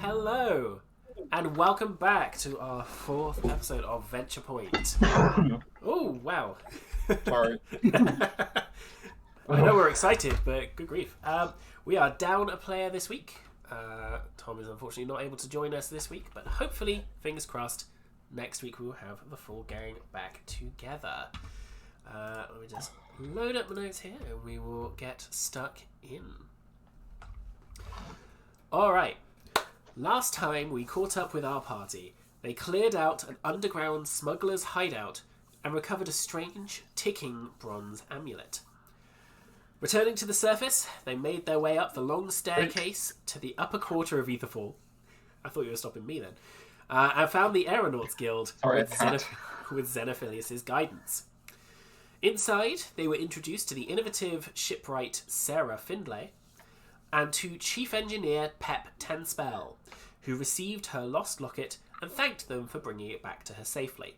Hello, and welcome back to our fourth episode of VenturePoint. Oh, wow. Sorry. I know we're excited, but good grief. We are down a player this week. Tom is unfortunately not able to join us this week, but hopefully, fingers crossed, next week we will have the full gang back together. Let me just load up my notes here and we will get stuck in. Alright. Last time we caught up with our party, they cleared out an underground smuggler's hideout and recovered a strange, ticking bronze amulet. Returning to the surface, they made their way up the long staircase to the upper quarter of Etherfall. I thought you were stopping me then. And found the Aeronauts Guild with Xenophilius' guidance. Inside, they were introduced to the innovative shipwright Sarah Findlay and to Chief Engineer Pep Tenspell, who received her lost locket and thanked them for bringing it back to her safely.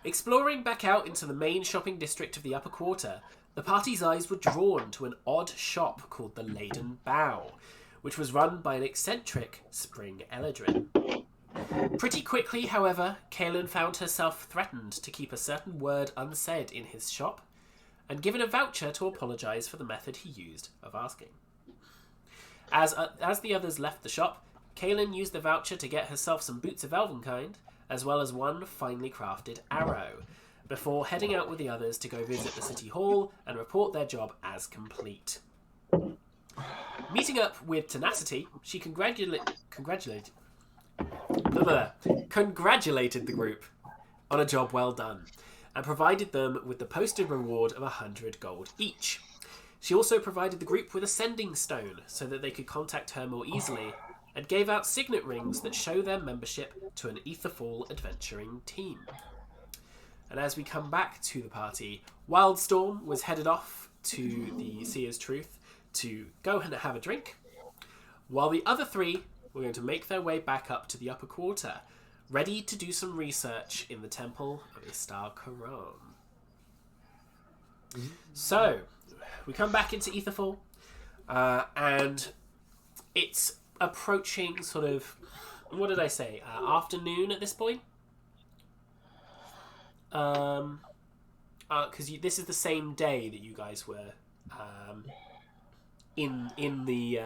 Exploring back out into the main shopping district of the upper quarter, the party's eyes were drawn to an odd shop called the Laden Bow, which was run by an eccentric Spring Eladrin. Pretty quickly, however, Kaelin found herself threatened to keep a certain word unsaid in his shop, and given a voucher to apologise for the method he used of asking. As the others left the shop, Kaelin used the voucher to get herself some boots of Elvenkind, as well as one finely crafted arrow, before heading out with the others to go visit the city hall and report their job as complete. Meeting up with Tenacity, she congratulated the group on a job well done, and provided them with the posted reward of 100 gold each. She also provided the group with a sending stone so that they could contact her more easily, and gave out signet rings that show their membership to an Etherfall adventuring team. And as we come back to the party, Wildstorm was headed off to the Seer's Truth to go and have a drink, while the other three were going to make their way back up to the upper quarter, ready to do some research in the Temple of Istar Karam. So, we come back into Etherfall, and it's approaching sort of, what did I say, afternoon at this point? Because this is the same day that you guys were in the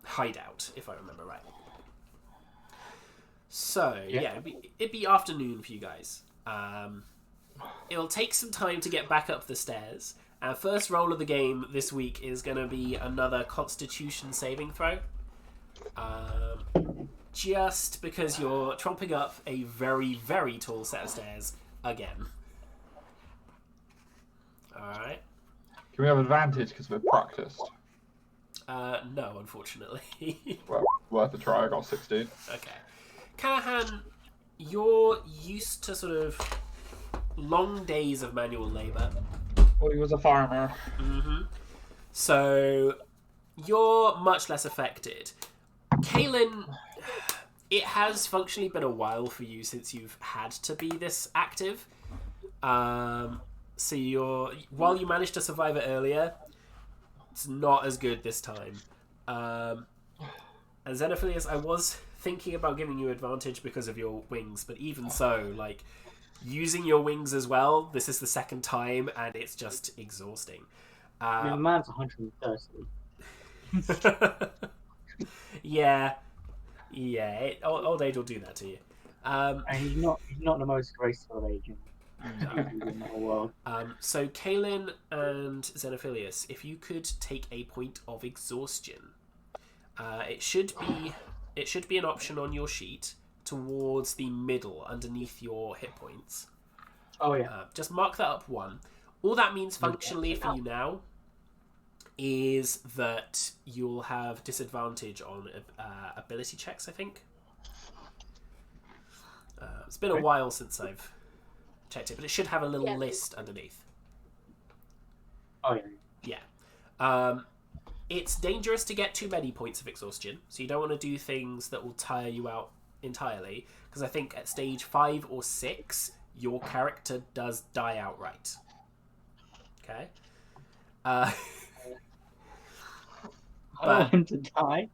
hideout, if I remember right. So, yeah it'd be afternoon for you guys. It'll take some time to get back up the stairs. Our first roll of the game this week is going to be another Constitution saving throw. Just because you're tromping up a very, very tall set of stairs again. Alright. Can we have advantage because we're practiced? No, unfortunately. Well, worth a try. I got 16. Okay. Callahan, you're used to sort of long days of manual labour. Well, he was a farmer. Mm-hmm. So, you're much less affected. Kaelin, it has functionally been a while for you since you've had to be this active. So while you managed to survive it earlier, it's not as good this time. And Xenophilius, I was thinking about giving you advantage because of your wings, but even so, like, using your wings as well, this is the second time, and it's just exhausting. The man's 130. Yeah, old age will do that to you. And he's not the most graceful agent in the whole world. So Kaelin and Xenophilius, if you could take a point of exhaustion, it should be an option on your sheet towards the middle, underneath your hit points. Oh yeah. Just mark that up 1. All that means functionally for you now is that you'll have disadvantage on ability checks, I think. It's been a while since I've checked it, but it should have a little list underneath. Oh yeah. Yeah. It's dangerous to get too many points of exhaustion, so you don't want to do things that will tire you out entirely, because I think at stage 5 or 6, your character does die outright. Okay? I don't want him to die.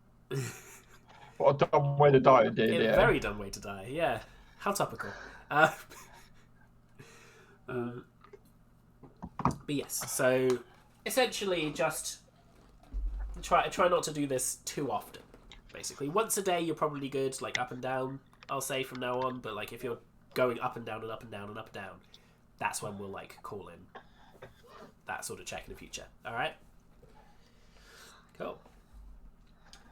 What a dumb way to die in D&D. A very dumb way to die. Yeah, how topical. Uh, but yes, so essentially just try not to do this too often. Basically, once a day you're probably good, like up and down. I'll say from now on, but like if you're going up and down and up and down and up and down, that's when we'll like call in that sort of check in the future. All right. Cool.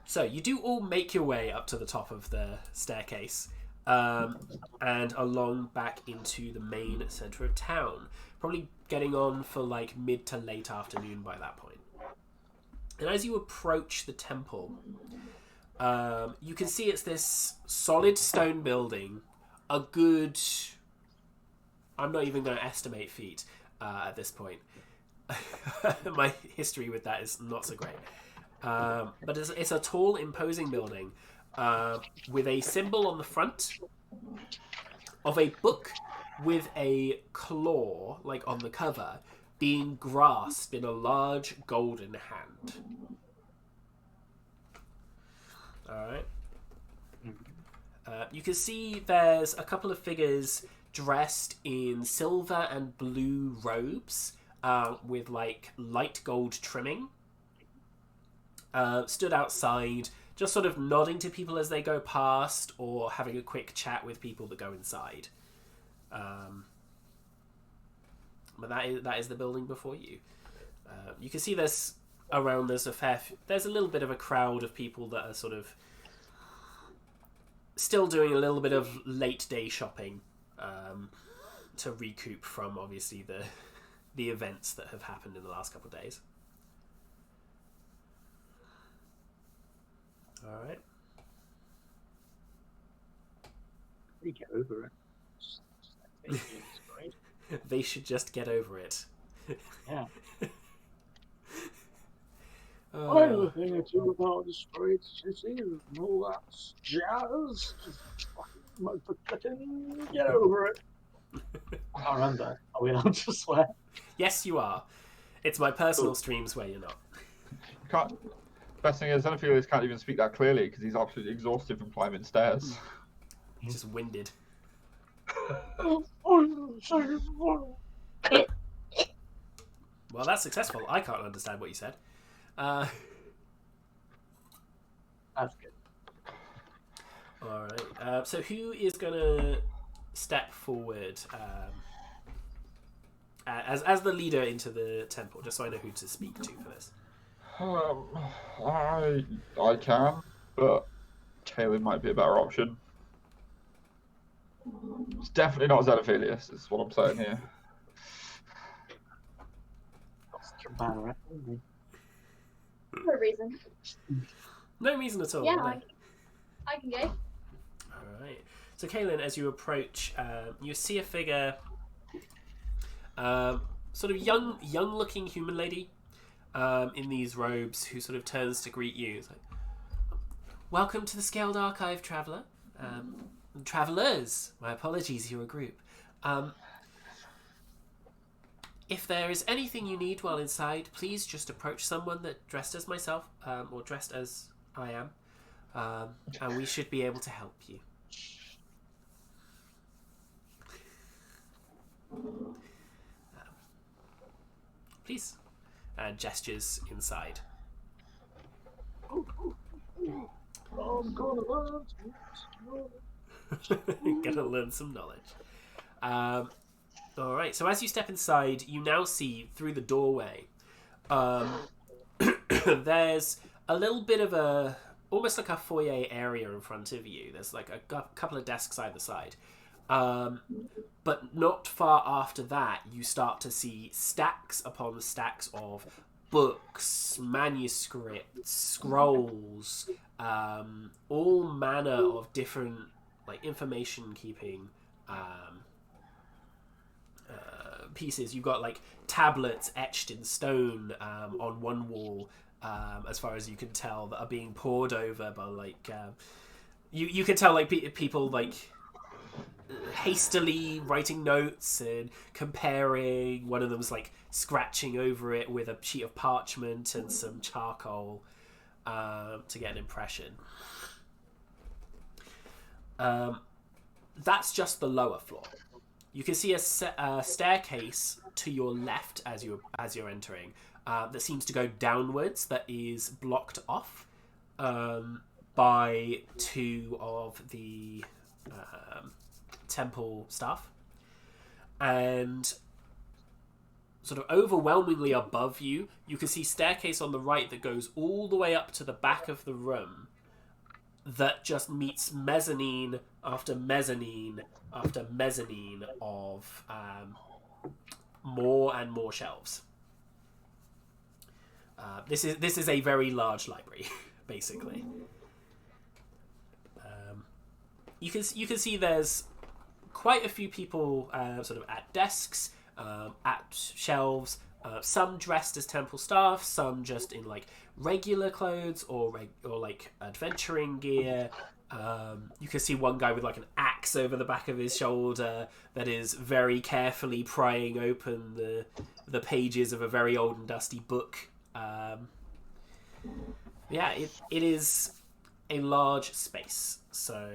So you do all make your way up to the top of the staircase and along back into the main centre of town. Probably getting on for like mid to late afternoon by that point. And as you approach the temple, you can see it's this solid stone building, a good... I'm not even going to estimate feet at this point. My history with that is not so great. But it's a tall, imposing building with a symbol on the front of a book with a claw, like on the cover, being grasped in a large golden hand. Alright. You can see there's a couple of figures dressed in silver and blue robes with like light gold trimming. Stood outside, just sort of nodding to people as they go past or having a quick chat with people that go inside. But that is the building before you. You can see there's a little bit of a crowd of people that are sort of still doing a little bit of late day shopping to recoup from obviously the events that have happened in the last couple of days. All right. They get over it. They should just get over it. Yeah. Oh. The thing or two about the sprite city and all that jazz. Just fucking get over it. I can't remember. Are we allowed to swear? Yes, you are. It's my personal streams where you're not. Can't. Best thing is, Xenophilius can't even speak that clearly because he's absolutely exhausted from climbing stairs. He's just winded. Well, Well, that's successful. I can't understand what you said. that's good. All right. So who is going to step forward as the leader into the temple, just so I know who to speak to for this? I can, but Kaelin might be a better option. It's definitely not Xenophilius, is what I'm saying here. Got such a bad rep, haven't we? For a reason. No reason at all. Yeah, no. I can go. All right. So, Kaelin, as you approach, you see a figure, sort of young-looking human lady, in these robes, who sort of turns to greet you. It's like, "Welcome to the Scaled Archive, traveller. Travellers, my apologies, you're a group. If there is anything you need while inside, please just approach someone that dressed as myself, or dressed as I am, and we should be able to help you." Please. And gestures inside. I'm gonna learn Gonna learn some knowledge. All right. So as you step inside, you now see through the doorway. There's a little bit of almost like a foyer area in front of you. There's like a couple of desks either side. But not far after that, you start to see stacks upon stacks of books, manuscripts, scrolls, all manner of different like information keeping pieces. You've got like tablets etched in stone on one wall, as far as you can tell, that are being pored over by like you can tell like people like hastily writing notes and comparing. One of them's like scratching over it with a sheet of parchment and some charcoal. to get an impression. That's just the lower floor. You can see a staircase to your left as you're entering that seems to go downwards. That is blocked off by two of the temple staff, and sort of overwhelmingly above you, you can see staircase on the right that goes all the way up to the back of the room. That just meets mezzanine after mezzanine after mezzanine of more and more shelves. This is a very large library, basically. You can see there's quite a few people sort of at desks, at shelves. Some dressed as temple staff, some just in like regular clothes or like adventuring gear. You can see one guy with like an axe over the back of his shoulder that is very carefully prying open the pages of a very old and dusty book. It is a large space. So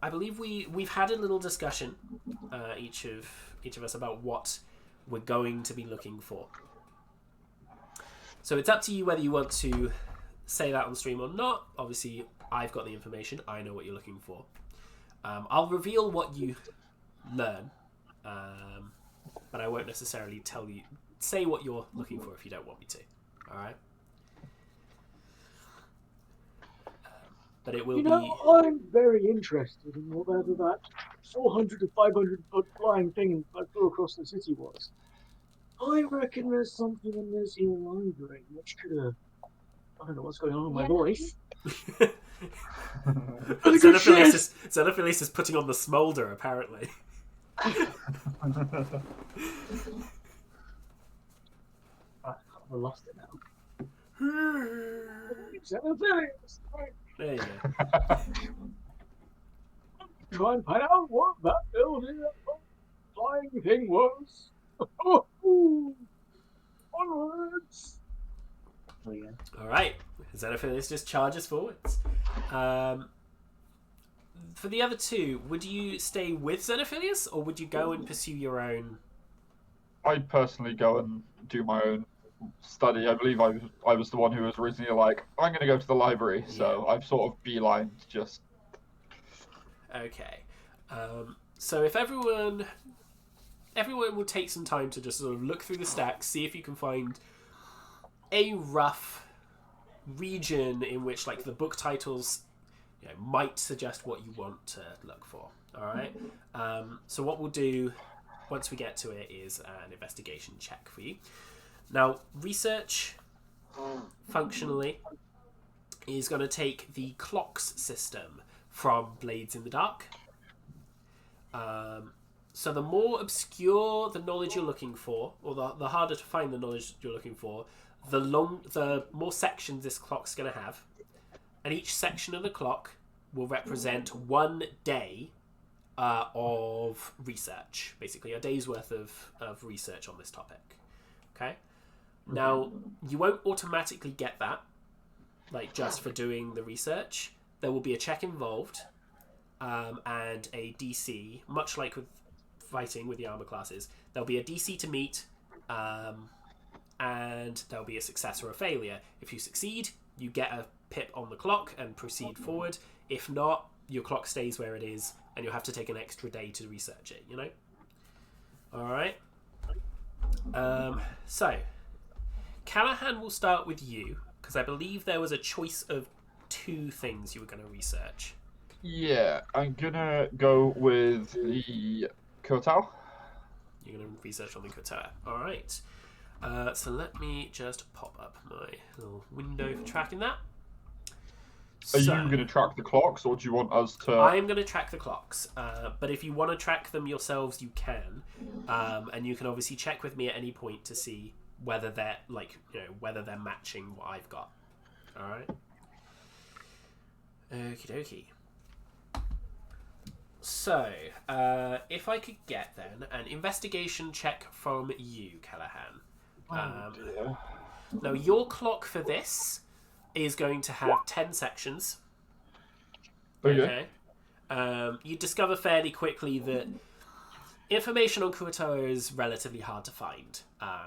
I believe we've had a little discussion, each of us, about what we're going to be looking for. So it's up to you whether you want to say that on stream or not. Obviously, I've got the information. I know what you're looking for. I'll reveal what you learn, but I won't necessarily say what you're looking for if you don't want me to. All right? But it will be... I'm very interested in whatever that 400 to 500 foot flying thing that flew across the city was. I reckon there's something in this here library which could have... I don't know what's going on with my voice. Xenophilius is putting on the smolder, apparently. I lost it now. Xenophilius! There you go. Try and find out what that building, that flying thing was. Onwards! Oh, yeah. All right. Xenophilius just charges forwards. For the other two, would you stay with Xenophilius, or would you go and pursue your own? I'd personally go and do my own study. I believe I was the one who was originally like, I'm going to go to the library, so I've sort of beelined just... Okay. So if everyone will take some time to just sort of look through the stacks, see if you can find a rough region in which like the book titles might suggest what you want to look for. All right. So what we'll do once we get to it is an investigation check for you. Now, research functionally is going to take the clocks system from Blades in the Dark. So the more obscure the knowledge you're looking for, or the harder to find the knowledge you're looking for, the more sections this clock's going to have. And each section of the clock will represent 1 day of research. Basically, a day's worth of research on this topic. Okay? Now, you won't automatically get that, like just for doing the research. There will be a check involved, and a DC, much like with fighting with the armor classes. There'll be a DC to meet, and there'll be a success or a failure. If you succeed, you get a pip on the clock and proceed forward. If not, your clock stays where it is, and you'll have to take an extra day to research it, you know? Alright. So, Callahan will start with you, because I believe there was a choice of 2 things you were going to research. Yeah, I'm gonna go with the Kotao. You're going to research on the Kotao. Alright. So let me just pop up my little window for tracking that. Are you going to track the clocks, or do you want us to... I'm going to track the clocks, but if you want to track them yourselves, you can. And you can obviously check with me at any point to see whether they're whether they're matching what I've got. All right. Okie dokie. So, if I could get then an investigation check from you, Callahan. Now, your clock for this is going to have 10 sections. Okay. You discover fairly quickly that information on Kuotoa is relatively hard to find.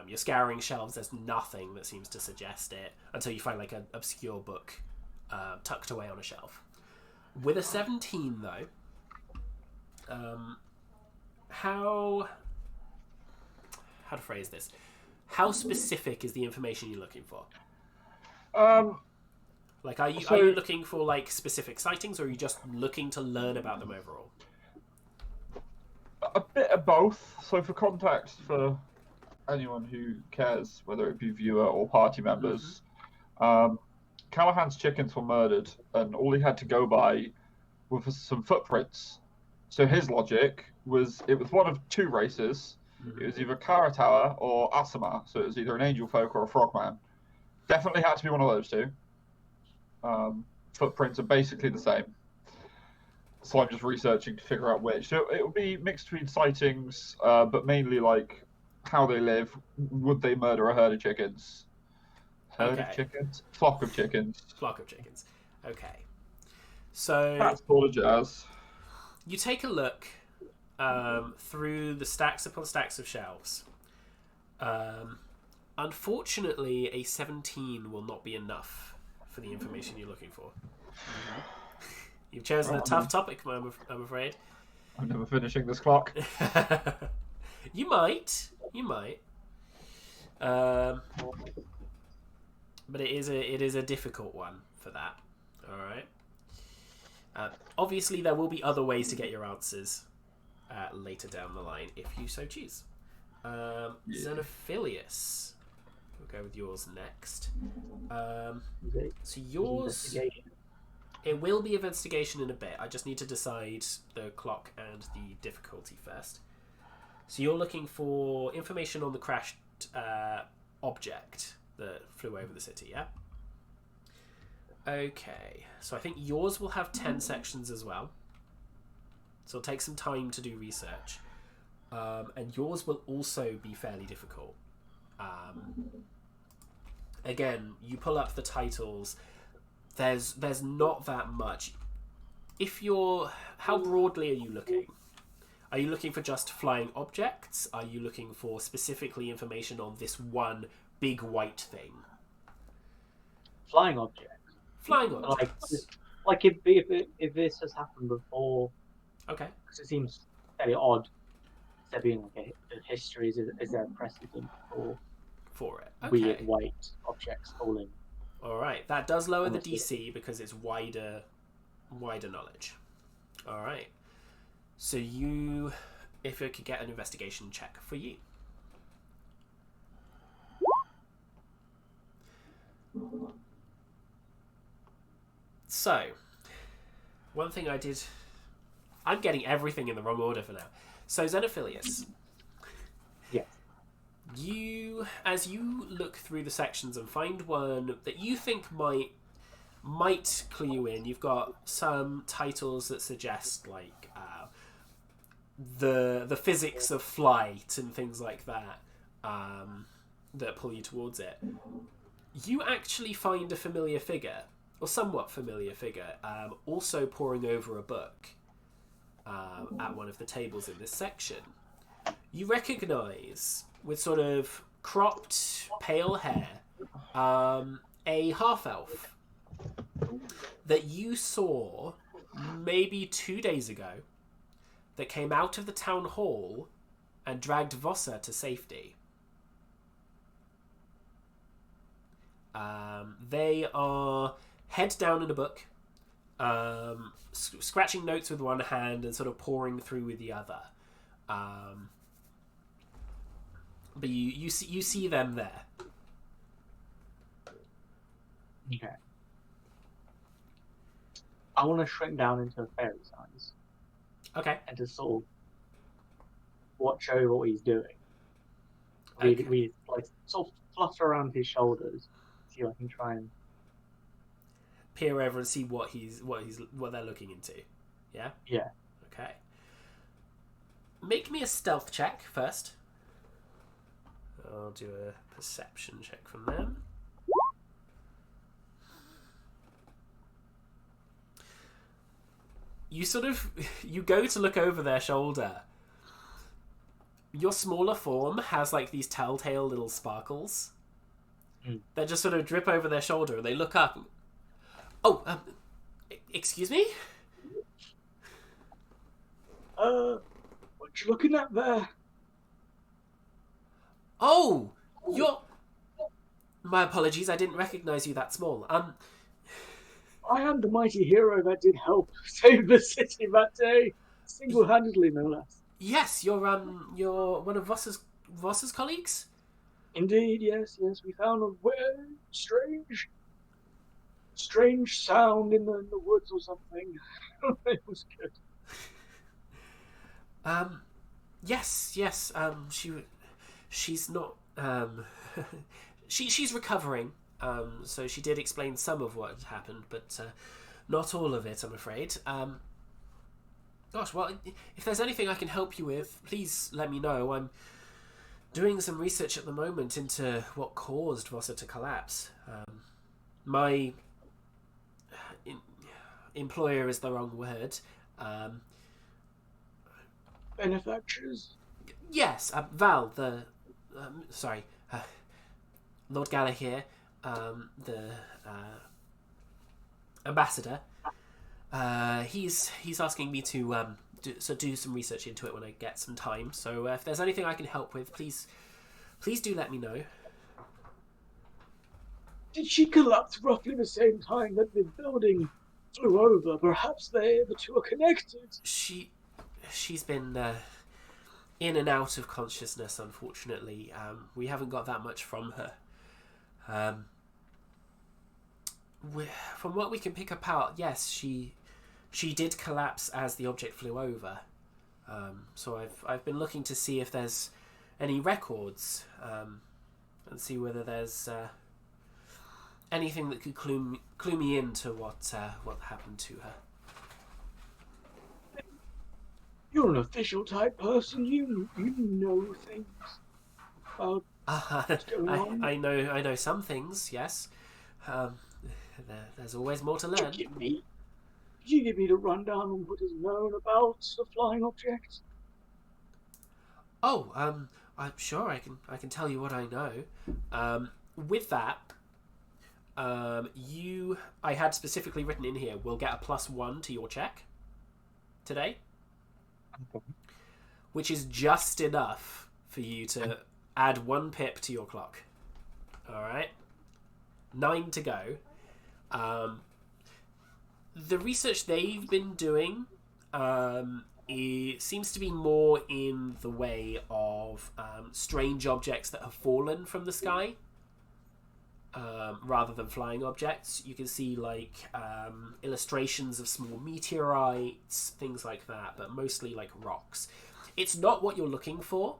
You're scouring shelves, there's nothing that seems to suggest it until you find like an obscure book tucked away on a shelf. With a 17, though, how to phrase this? How specific is the information you're looking for? Like, are you looking for like specific sightings, or are you just looking to learn about them overall? A bit of both. So for context, for anyone who cares, whether it be viewer or party members, Callahan's chickens were murdered, and all he had to go by were some footprints. So his logic was it was one of two races. It was either Karatawa or Asama, so it was either an angel folk or a frogman. Definitely had to be one of those two. Footprints are basically the same. So I'm just researching to figure out which. So it will be mixed between sightings, but mainly like how they live. Would they murder a herd of chickens? Herd of chickens? Flock of chickens. Flock of chickens. Okay. So That's all the jazz. You take a look through the stacks upon stacks of shelves. Unfortunately, a 17 will not be enough for the information you're looking for. You've chosen a tough topic, I'm afraid. I'm never finishing this clock. You might. But it is a difficult one for that. All right. Obviously, there will be other ways to get your answers later down the line if you so choose. Xenophilius. We'll go with yours next. So yours... It will be investigation in a bit. I just need to decide the clock and the difficulty first. So you're looking for information on the crashed object that flew over the city, yeah? Okay. So I think yours will have 10 sections as well. So it'll take some time to do research. And yours will also be fairly difficult. Again, you pull up the titles... There's not that much. How broadly are you looking? Are you looking for just flying objects? Are you looking for specifically information on this one big white thing? Flying objects. Flying objects. Like if this has happened before. Okay. Because it seems fairly odd. There being like a history, is there a precedent for it? Okay. Weird white objects falling? All right, that does lower the DC because it's wider knowledge. All right, so if I could get an investigation check for you. So, one thing I did... I'm getting everything in the wrong order for now. So, Xenophilius. Yes. As you look through the sections and find one that you think might clue you in, you've got some titles that suggest like the physics of flight and things like that that pull you towards it. You actually find a familiar figure, or somewhat familiar figure, also poring over a book at one of the tables in this section. You recognise, with sort of cropped, pale hair, a half-elf that you saw maybe 2 days ago that came out of the town hall and dragged Vossa to safety. They are head down in a book, scratching notes with one hand and sort of poring through with the other. But you see them there. Okay. I want to shrink down into a fairy size. Okay. And just sort of watch over what he's doing. Okay. We like sort of flutter around his shoulders, see if I can try and peer over and see what they're looking into. Yeah? Yeah. Okay. Make me a stealth check first. I'll do a perception check from them. you go to look over their shoulder. Your smaller form has like these telltale little sparkles that just sort of drip over their shoulder, and they look up. Oh, excuse me? What you looking at there? Oh, you're... My apologies, I didn't recognize you that small. I am the mighty hero that did help save the city that day, single-handedly, no less. Yes, you're one of Voss's colleagues? Indeed, yes. We found a very strange sound in the woods or something. It was good. Yes. She's not. She's recovering. So she did explain some of what had happened, but not all of it, I'm afraid. Gosh, well, if there's anything I can help you with, please let me know. I'm doing some research at the moment into what caused Vossa to collapse. My employer is the wrong word. Benefactors? Yes, Val, the... Lord Gallagher, the ambassador. He's asking me to do some research into it when I get some time. So if there's anything I can help with, please do let me know. Did she collapse roughly the same time that the building flew over? Perhaps the two are connected. She's been in and out of consciousness, unfortunately. We haven't got that much from her. From what we can pick apart, yes, she did collapse as the object flew over. So I've been looking to see if there's any records and see whether there's anything that could clue me into what happened to her. You're an official type person. You know things about what's going on. I know some things. Yes. There's always more to learn. Could you give me the rundown on what is known about the flying object? Oh, I'm sure I can tell you what I know. With that, I had specifically written in here, we'll get a +1 to your check today, which is just enough for you to add 1 pip to your clock. All right, 9 to go. The research they've been doing it seems to be more in the way of strange objects that have fallen from the sky rather than flying objects. You can see like illustrations of small meteorites, things like that, but mostly like rocks. It's not what you're looking for,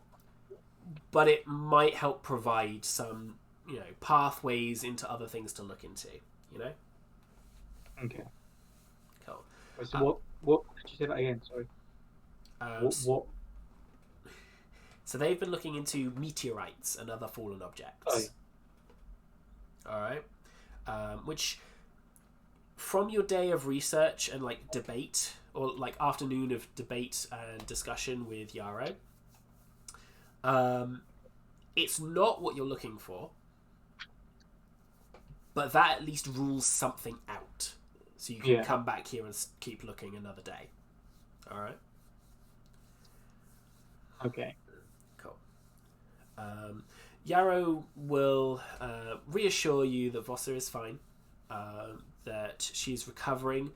but it might help provide some, pathways into other things to look into, Okay. Cool. So what could you say that again? Sorry. What? So they've been looking into meteorites and other fallen objects. Oh, yeah. All right. Which, from your day of research and like debate, or like afternoon of debate and discussion with Yarrow, it's not what you're looking for, but that at least rules something out. So you can come back here and keep looking another day. All right. Okay. Cool. Yarrow will reassure you that Vossa is fine, that she's recovering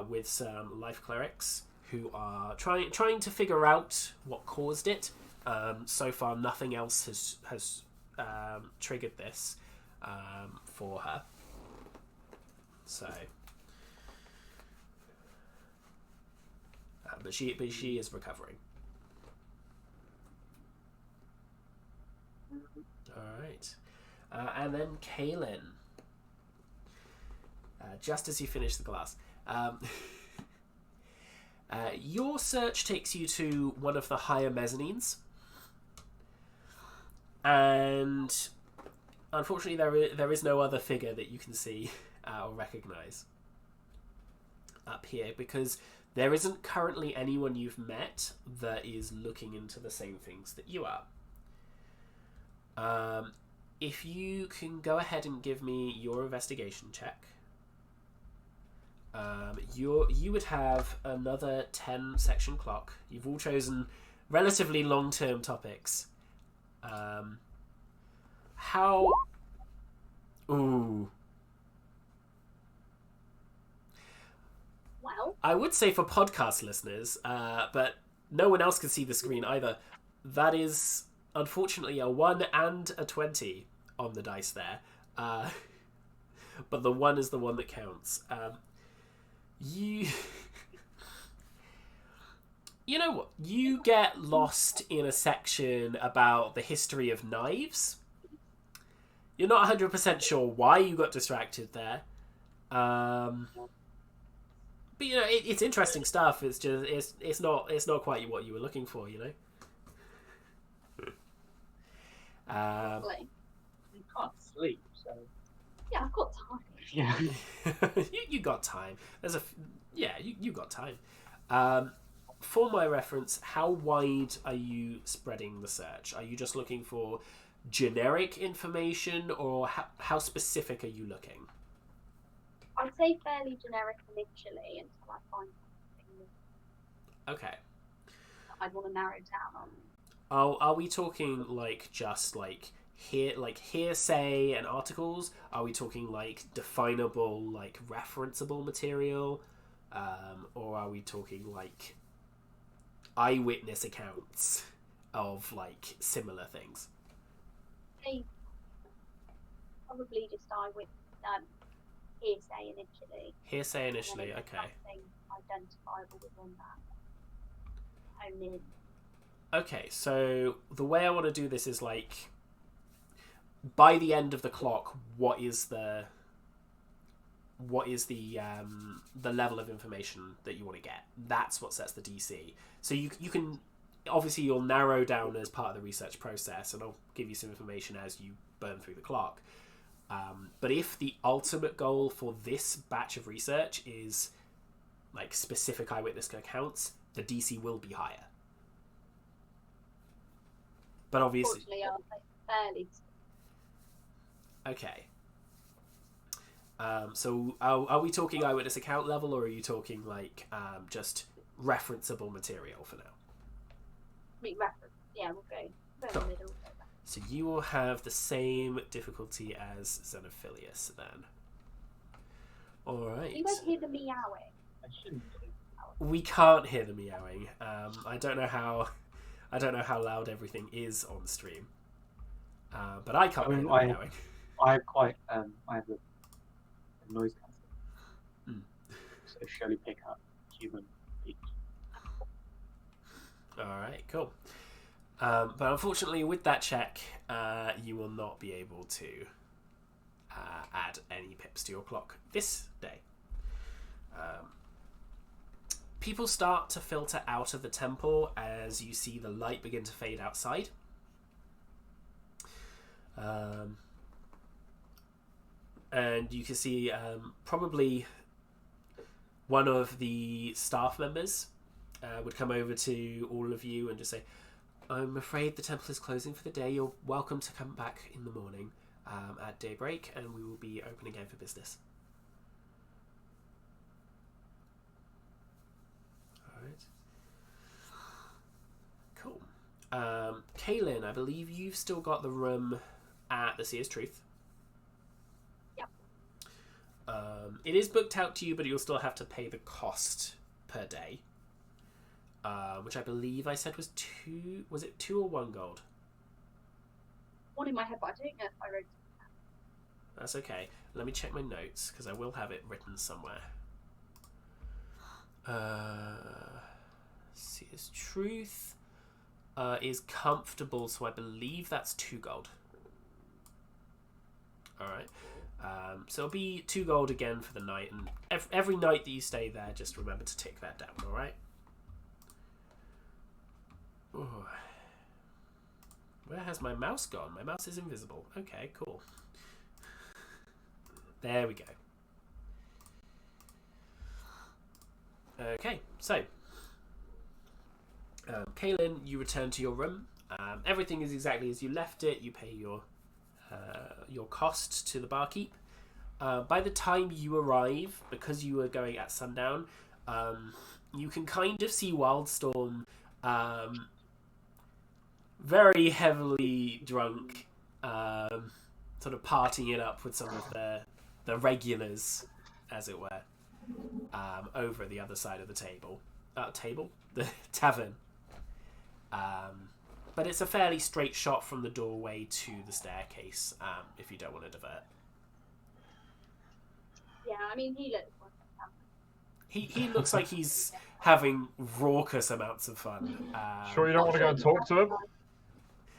with some life clerics who are trying to figure out what caused it. So far, nothing else has triggered this for her. So, but she is recovering. All right, and then Kaylin. Just as you finish the glass, your search takes you to one of the higher mezzanines, and unfortunately, there is no other figure that you can see or recognize up here, because There isn't currently anyone you've met that is looking into the same things that you are. If you can go ahead and give me your investigation check, you would have another 10 section clock. You've all chosen relatively long-term topics. How... Ooh. Well, I would say for podcast listeners, but no one else can see the screen either. That is, unfortunately, a 1 and a 20 on the dice there. But the 1 is the one that counts. You know what? You get lost in a section about the history of knives. You're not 100% sure why you got distracted there. But you know, it's interesting stuff. It's just it's not quite what you were looking for, you know. like, You can't sleep, so yeah, I've got time. yeah. you got time. You got time. For my reference, how wide are you spreading the search? Are you just looking for generic information, or how specific are you looking? I'd say fairly generic initially until I find something Okay. that I'd want to narrow down on. Are we talking like just like hearsay and articles? Are we talking like definable, like referenceable material, or are we talking like eyewitness accounts of like similar things? Say probably just hearsay initially. Hearsay initially, And then if okay. Something identifiable within that. Hone in. Okay, so the way I want to do this is like, by the end of the clock, what is the level of information that you want to get? That's what sets the DC. So you can obviously you'll narrow down as part of the research process, and I'll give you some information as you burn through the clock. But if the ultimate goal for this batch of research is like specific eyewitness accounts, the DC will be higher. But obviously, Unfortunately, I'll say fairly. okay. So are we talking eyewitness account level, or are you talking like just referenceable material for now? Reference. Yeah, we'll go in the middle. So you will have the same difficulty as Xenophilius then. Alright. You won't hear the meowing. I shouldn't do. We can't hear the meowing. I don't know how loud everything is on stream. But I can't hear the meowing. I have quite I have a noise cancelling. So surely pick up human speech. Alright, cool. But unfortunately, with that check, you will not be able to add any pips to your clock this day. People start to filter out of the temple as you see the light begin to fade outside. And you can see probably one of the staff members would come over to all of you and just say, I'm afraid the temple is closing for the day. You're welcome to come back in the morning at daybreak, and we will be open again for business. Alright. Cool. Kaylin, I believe you've still got the room at the Seer's Truth. Yep. It is booked out to you, but you'll still have to pay the cost per day. Which I believe I said was 2... Was it 2 or 1 gold? One in my head, but I don't know if I wrote it down. That's okay. Let me check my notes, because I will have it written somewhere. Seer's Truth is comfortable, so I believe that's 2 gold. Alright. So it'll be 2 gold again for the night, and every night that you stay there, just remember to tick that down, alright? Ooh. Where has my mouse gone? My mouse is invisible. Okay, cool. There we go. Okay, so Kaylin, you return to your room. Everything is exactly as you left it. You pay your cost to the barkeep. By the time you arrive, because you were going at sundown, you can kind of see Wildstorm very heavily drunk, sort of partying it up with some of the regulars, as it were, over at the other side of the the tavern. But it's a fairly straight shot from the doorway to the staircase, if you don't want to divert. Yeah, I mean, he looks like He looks like he's having raucous amounts of fun. Sure you don't want to go and talk to him?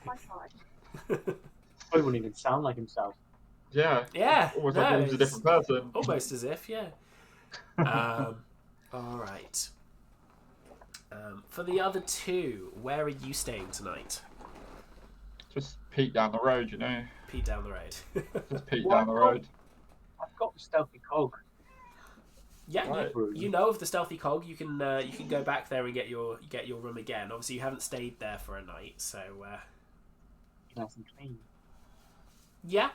my side. Probably wouldn't even sound like himself. Yeah. Yeah. Almost no, like he's a different person. Almost as if, yeah. All right. For the other two, where are you staying tonight? Just peek down the road, you know. Peek down the road. Just peek down the road. I've got the stealthy cog. Yeah, Right. you know of the stealthy cog. You can go back there and get your room again. Obviously, you haven't stayed there for a night, so Nice and clean. yeah.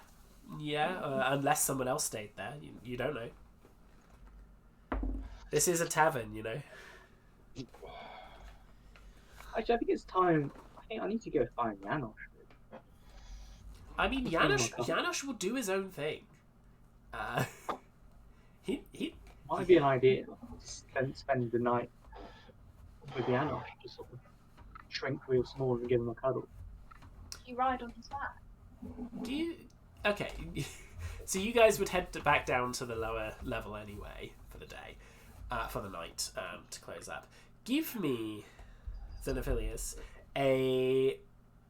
Unless someone else stayed there, you don't know. This is a tavern, you know. Actually, I think it's time. I think I need to go find Janosch. I mean, Janosch will do his own thing. He Might be an idea. Spend the night with Janosch, just sort of shrink real small and give him a cuddle. You ride on his back. do you? Okay, so you guys would head back down to the lower level anyway for the day, for the night, to close up. Give me, Xenophilius, an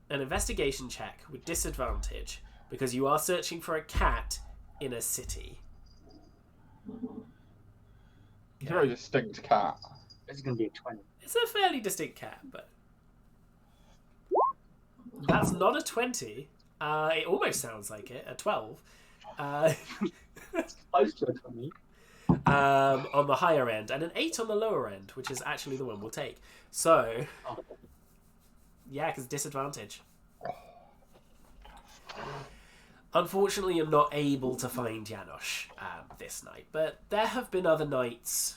investigation check with disadvantage because you are searching for a cat in a city. He's a very distinct cat. This is going to be a 20. It's a fairly distinct cat, but that's not a 20. It almost sounds like it, a 12. It's close to a 20. On the higher end, and an 8 on the lower end, which is actually the one we'll take. So, yeah, because disadvantage. Unfortunately, you're not able to find Janosch this night, but there have been other nights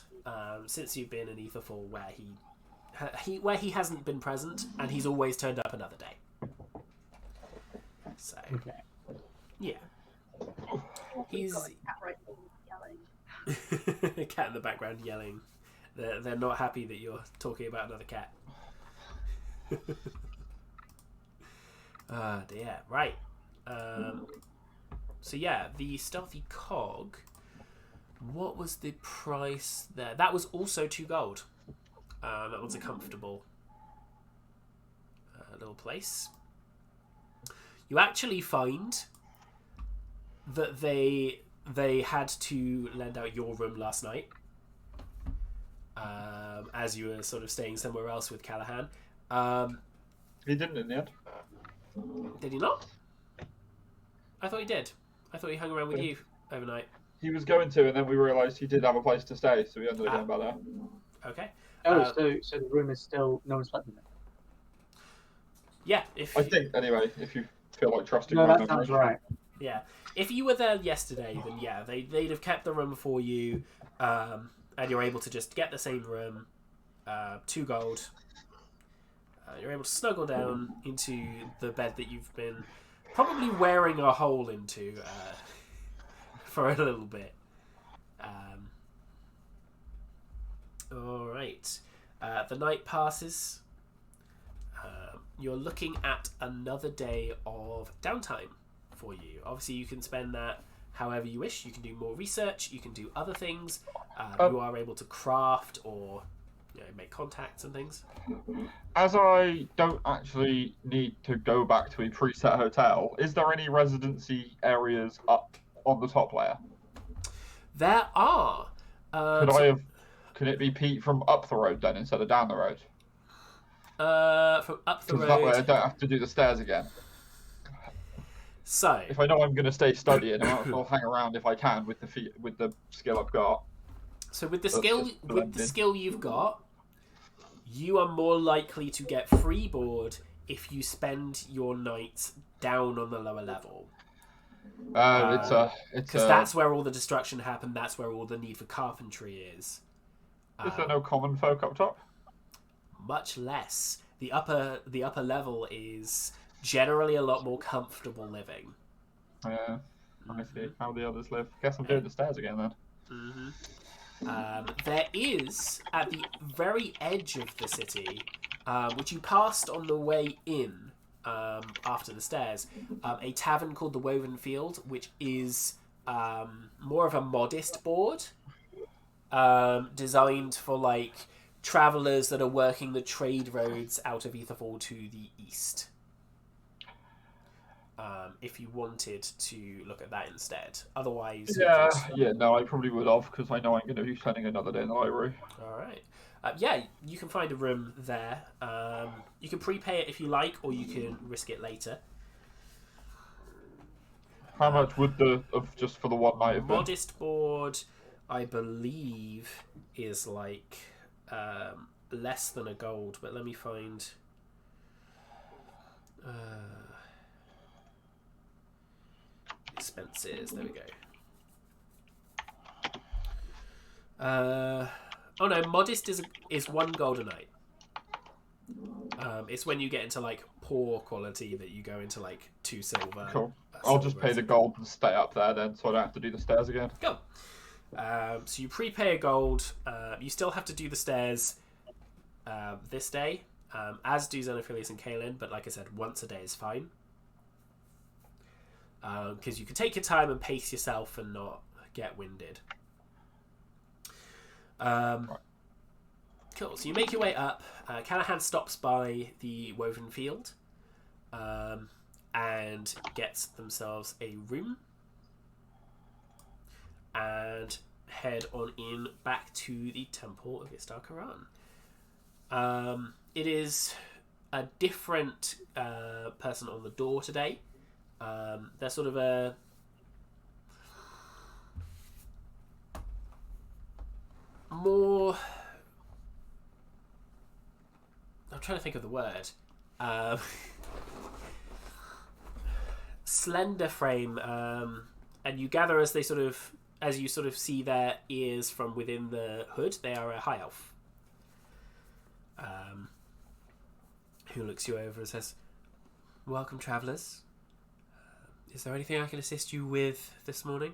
since you've been in Etherfall where he hasn't been present, and he's always turned up another day. So, Okay. yeah, he's Got a cat right there yelling. a cat in the background yelling. They're not happy that you're talking about another cat. Dear. Right. So yeah, the stealthy cog. What was the price there? That was also 2 gold. That was a comfortable little place. You actually find that they had to lend out your room last night, as you were sort of staying somewhere else with Callahan. He didn't in the end. Did he not? I thought he did. I thought he hung around with you overnight. He was going to, and then we realised he did have a place to stay, so we ended up going back there. Okay. Oh, so the room is still no one's slept in it. Yeah. If I think, anyway, if you feel like trusting No, my that sounds memory. right. Yeah, if you were there yesterday, then yeah, they'd have kept the room for you, and you're able to just get the same room, 2 gold. You're able to snuggle down into the bed that you've been probably wearing a hole into for a little bit. All right, the night passes. You're looking at another day of downtime for you. Obviously, you can spend that however you wish. You can do more research. You can do other things. You are able to craft or make contacts and things. As I don't actually need to go back to a preset hotel, is there any residency areas up on the top layer? There are. Could it be Pete from up the road then instead of down the road? From up the Because that way I road. don't have to do the stairs again. So, If I know I'm going to stay studying, I'll hang around if I can with the skill I've got. So with the That's skill just with the skill you've got, you are more likely to get free board if you spend your nights down on the lower level. Because that's where all the destruction happened. That's where all the need for carpentry is. Is there no common folk up top? Much less. The upper level is generally a lot more comfortable living. Yeah, I see how the others live. Guess I'm doing the stairs again then. There is, at the very edge of the city, which you passed on the way in after the stairs, a tavern called the Woven Field, which is more of a modest board, designed for like travelers that are working the trade roads out of Etherfall to the east. If you wanted to look at that instead. Otherwise... No, I probably would have, because I know I'm going to be spending another day in the library. Alright. You can find a room there. You can prepay it if you like, or you can risk it later. How much would just for the one night have been? Modest board, I believe, is like less than a gold, but let me find... expenses, there we go. Oh no, modest is 1 gold a night. It's when you get into like poor quality that you go into like 2 silver. Cool. I'll just pay the gold and stay up there then, so I don't have to do the stairs again. Go. So you prepay a gold. You still have to do the stairs this day, as do Xenophilius and Kaelin, but like I said, once a day is fine. Because you can take your time and pace yourself and not get winded. Cool, so you make your way up. Callahan stops by the Woven Field and gets themselves a room and head on in back to the Temple of Istar Karan. It is a different person on the door today. They're sort of a more... I'm trying to think of the word. Slender frame, and you gather as you sort of see their ears from within the hood, they are a high elf. Who looks you over and says, "Welcome, travellers. Is there anything I can assist you with this morning?"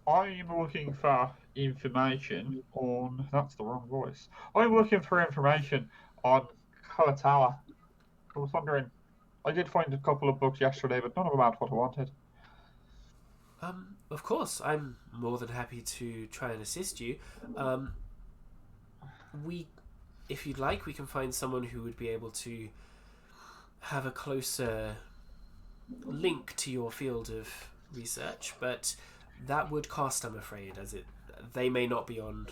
I'm looking for information on... That's the wrong voice. I'm looking for information on Kuatawa. I was wondering... I did find a couple of books yesterday, but none of them had what I wanted. Of course, I'm more than happy to try and assist you. If you'd like, we can find someone who would be able to have a closer link to your field of research, but that would cost, I'm afraid, as they may not be on.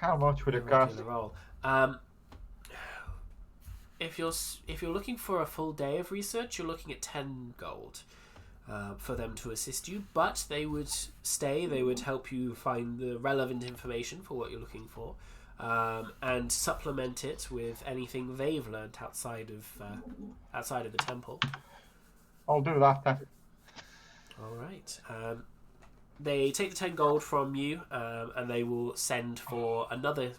How much would it cost? Role. If you're looking for a full day of research, you're looking at 10 gold for them to assist you. But they would stay. They would help you find the relevant information for what you're looking for, and supplement it with anything they've learned outside of the temple. I'll do that then. All right. They take the 10 gold from you, and they will send for another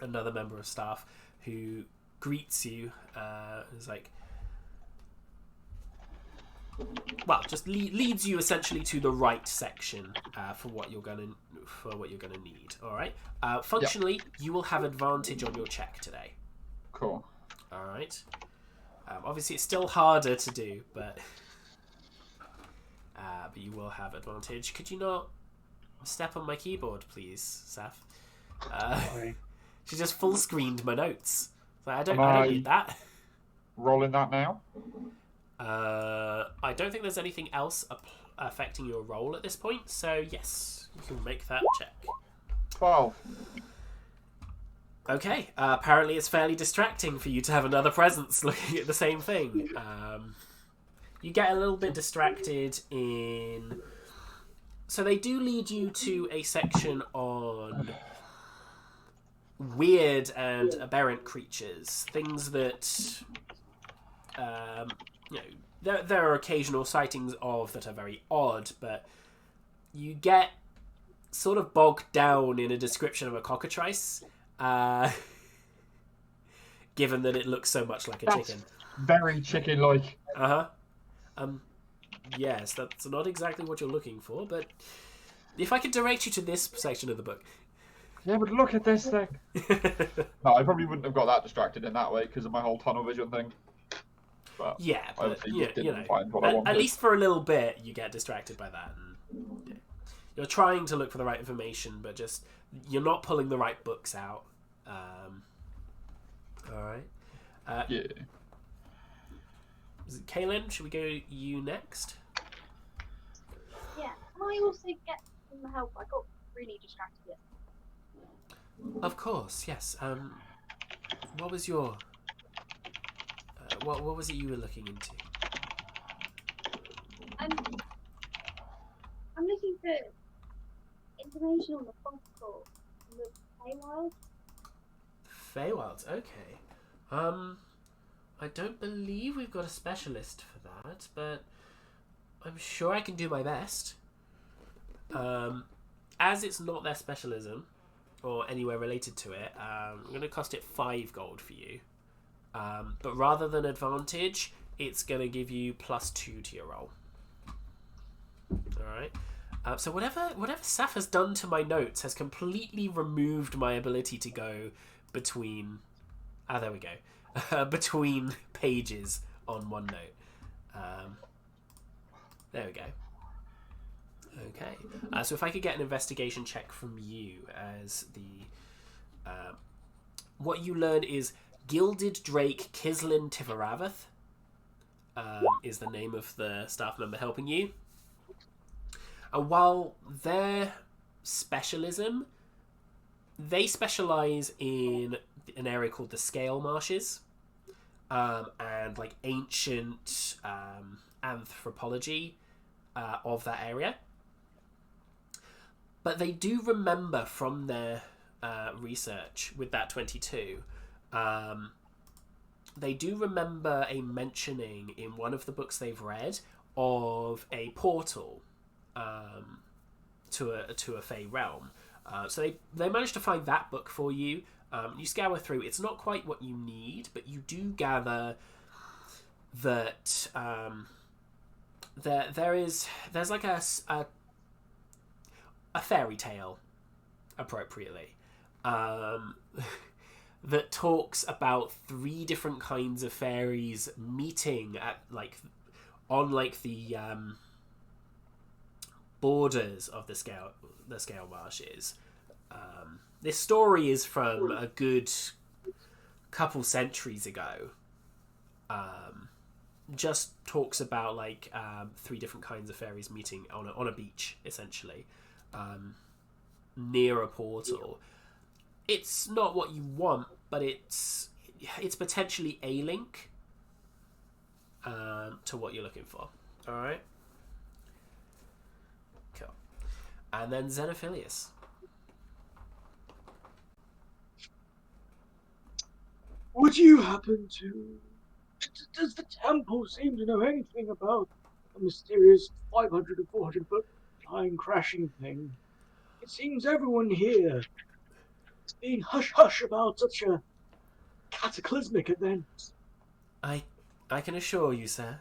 member of staff who greets you. Is like, well, just leads you essentially to the right section for what you're gonna need. All right. Functionally, you will have advantage on your check today. Cool. All right. Obviously, it's still harder to do, but you will have advantage. Could you not step on my keyboard, please, Saf? She just full screened my notes. Like, I don't need that. Rolling that now? I don't think there's anything else affecting your roll at this point, so yes, you can make that check. 12. Okay, apparently it's fairly distracting for you to have another presence looking at the same thing. you get a little bit distracted in... So they do lead you to a section on weird and aberrant creatures. Things that, there are occasional sightings of that are very odd, but you get sort of bogged down in a description of a cockatrice, given that it looks so much like a chicken. Very chicken-like. Yes, that's not exactly what you're looking for, but if I could direct you to this section of the book. Yeah, but look at this thing. No, I probably wouldn't have got that distracted in that way because of my whole tunnel vision thing. But yeah, but find what I wanted. at least for a little bit, you get distracted by that. And, you're trying to look for the right information, but just you're not pulling the right books out. All right. Yeah. Kaylin, should we go you next? Yeah. Can I also get some help? I got really distracted yesterday. Of course, yes. What was your... what was it you were looking into? I'm looking for information on the Funko in the Feywild. Feywilds, okay. I don't believe we've got a specialist for that, but I'm sure I can do my best. As it's not their specialism, or anywhere related to it, I'm going to cost it 5 gold for you. But rather than advantage, it's going to give you +2 to your roll. Alright. So whatever Saf has done to my notes has completely removed my ability to go between... there we go. Between pages on OneNote. There we go. Okay. So if I could get an investigation check from you as the... what you learn is Gilded Drake Kislin Tivaravath is the name of the staff member helping you. And while their specialism, they specialise in an area called the Scale Marshes, and like ancient anthropology of that area. But they do remember from their research with that 22, they do remember a mentioning in one of the books they've read of a portal to a Fey realm. So they managed to find that book for you. You scour through. It's not quite what you need, but you do gather that there's like a fairy tale, appropriately, that talks about 3 different kinds of fairies meeting at on the borders of the scale marshes. This story is from a good couple centuries ago. Just talks about 3 different kinds of fairies meeting on a beach, essentially, near a portal. It's not what you want, but it's potentially a link to what you're looking for. All right. Cool. And then Xenophilius. Would you happen to... Does the temple seem to know anything about a mysterious 500 or 400 foot flying crashing thing? It seems everyone here is being hush-hush about such a cataclysmic event. I can assure you, sir,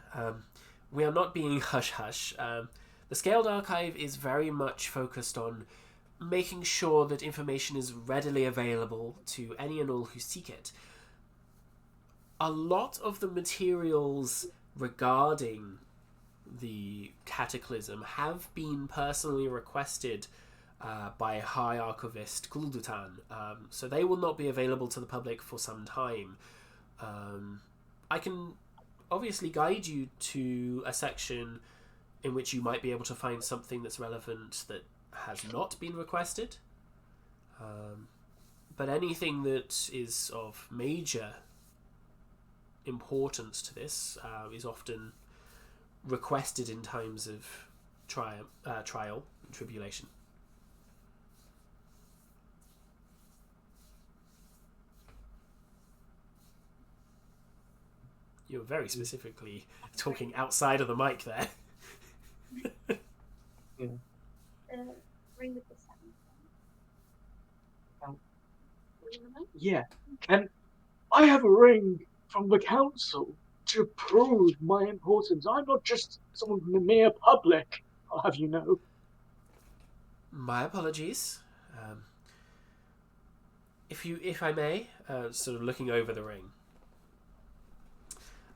we are not being hush-hush. The Scaled Archive is very much focused on making sure that information is readily available to any and all who seek it. A lot of the materials regarding the cataclysm have been personally requested by High Archivist Guldutan, so they will not be available to the public for some time. I can obviously guide you to a section in which you might be able to find something that's relevant that has not been requested. But anything that is of major importance to this is often requested in times of trial and tribulation. You're very specifically talking outside of the mic there. Ring with the 7. Yeah, and I have a ring from the council to prove my importance. I'm not just someone from the mere public, I'll have you know. My apologies. If I may, sort of looking over the ring.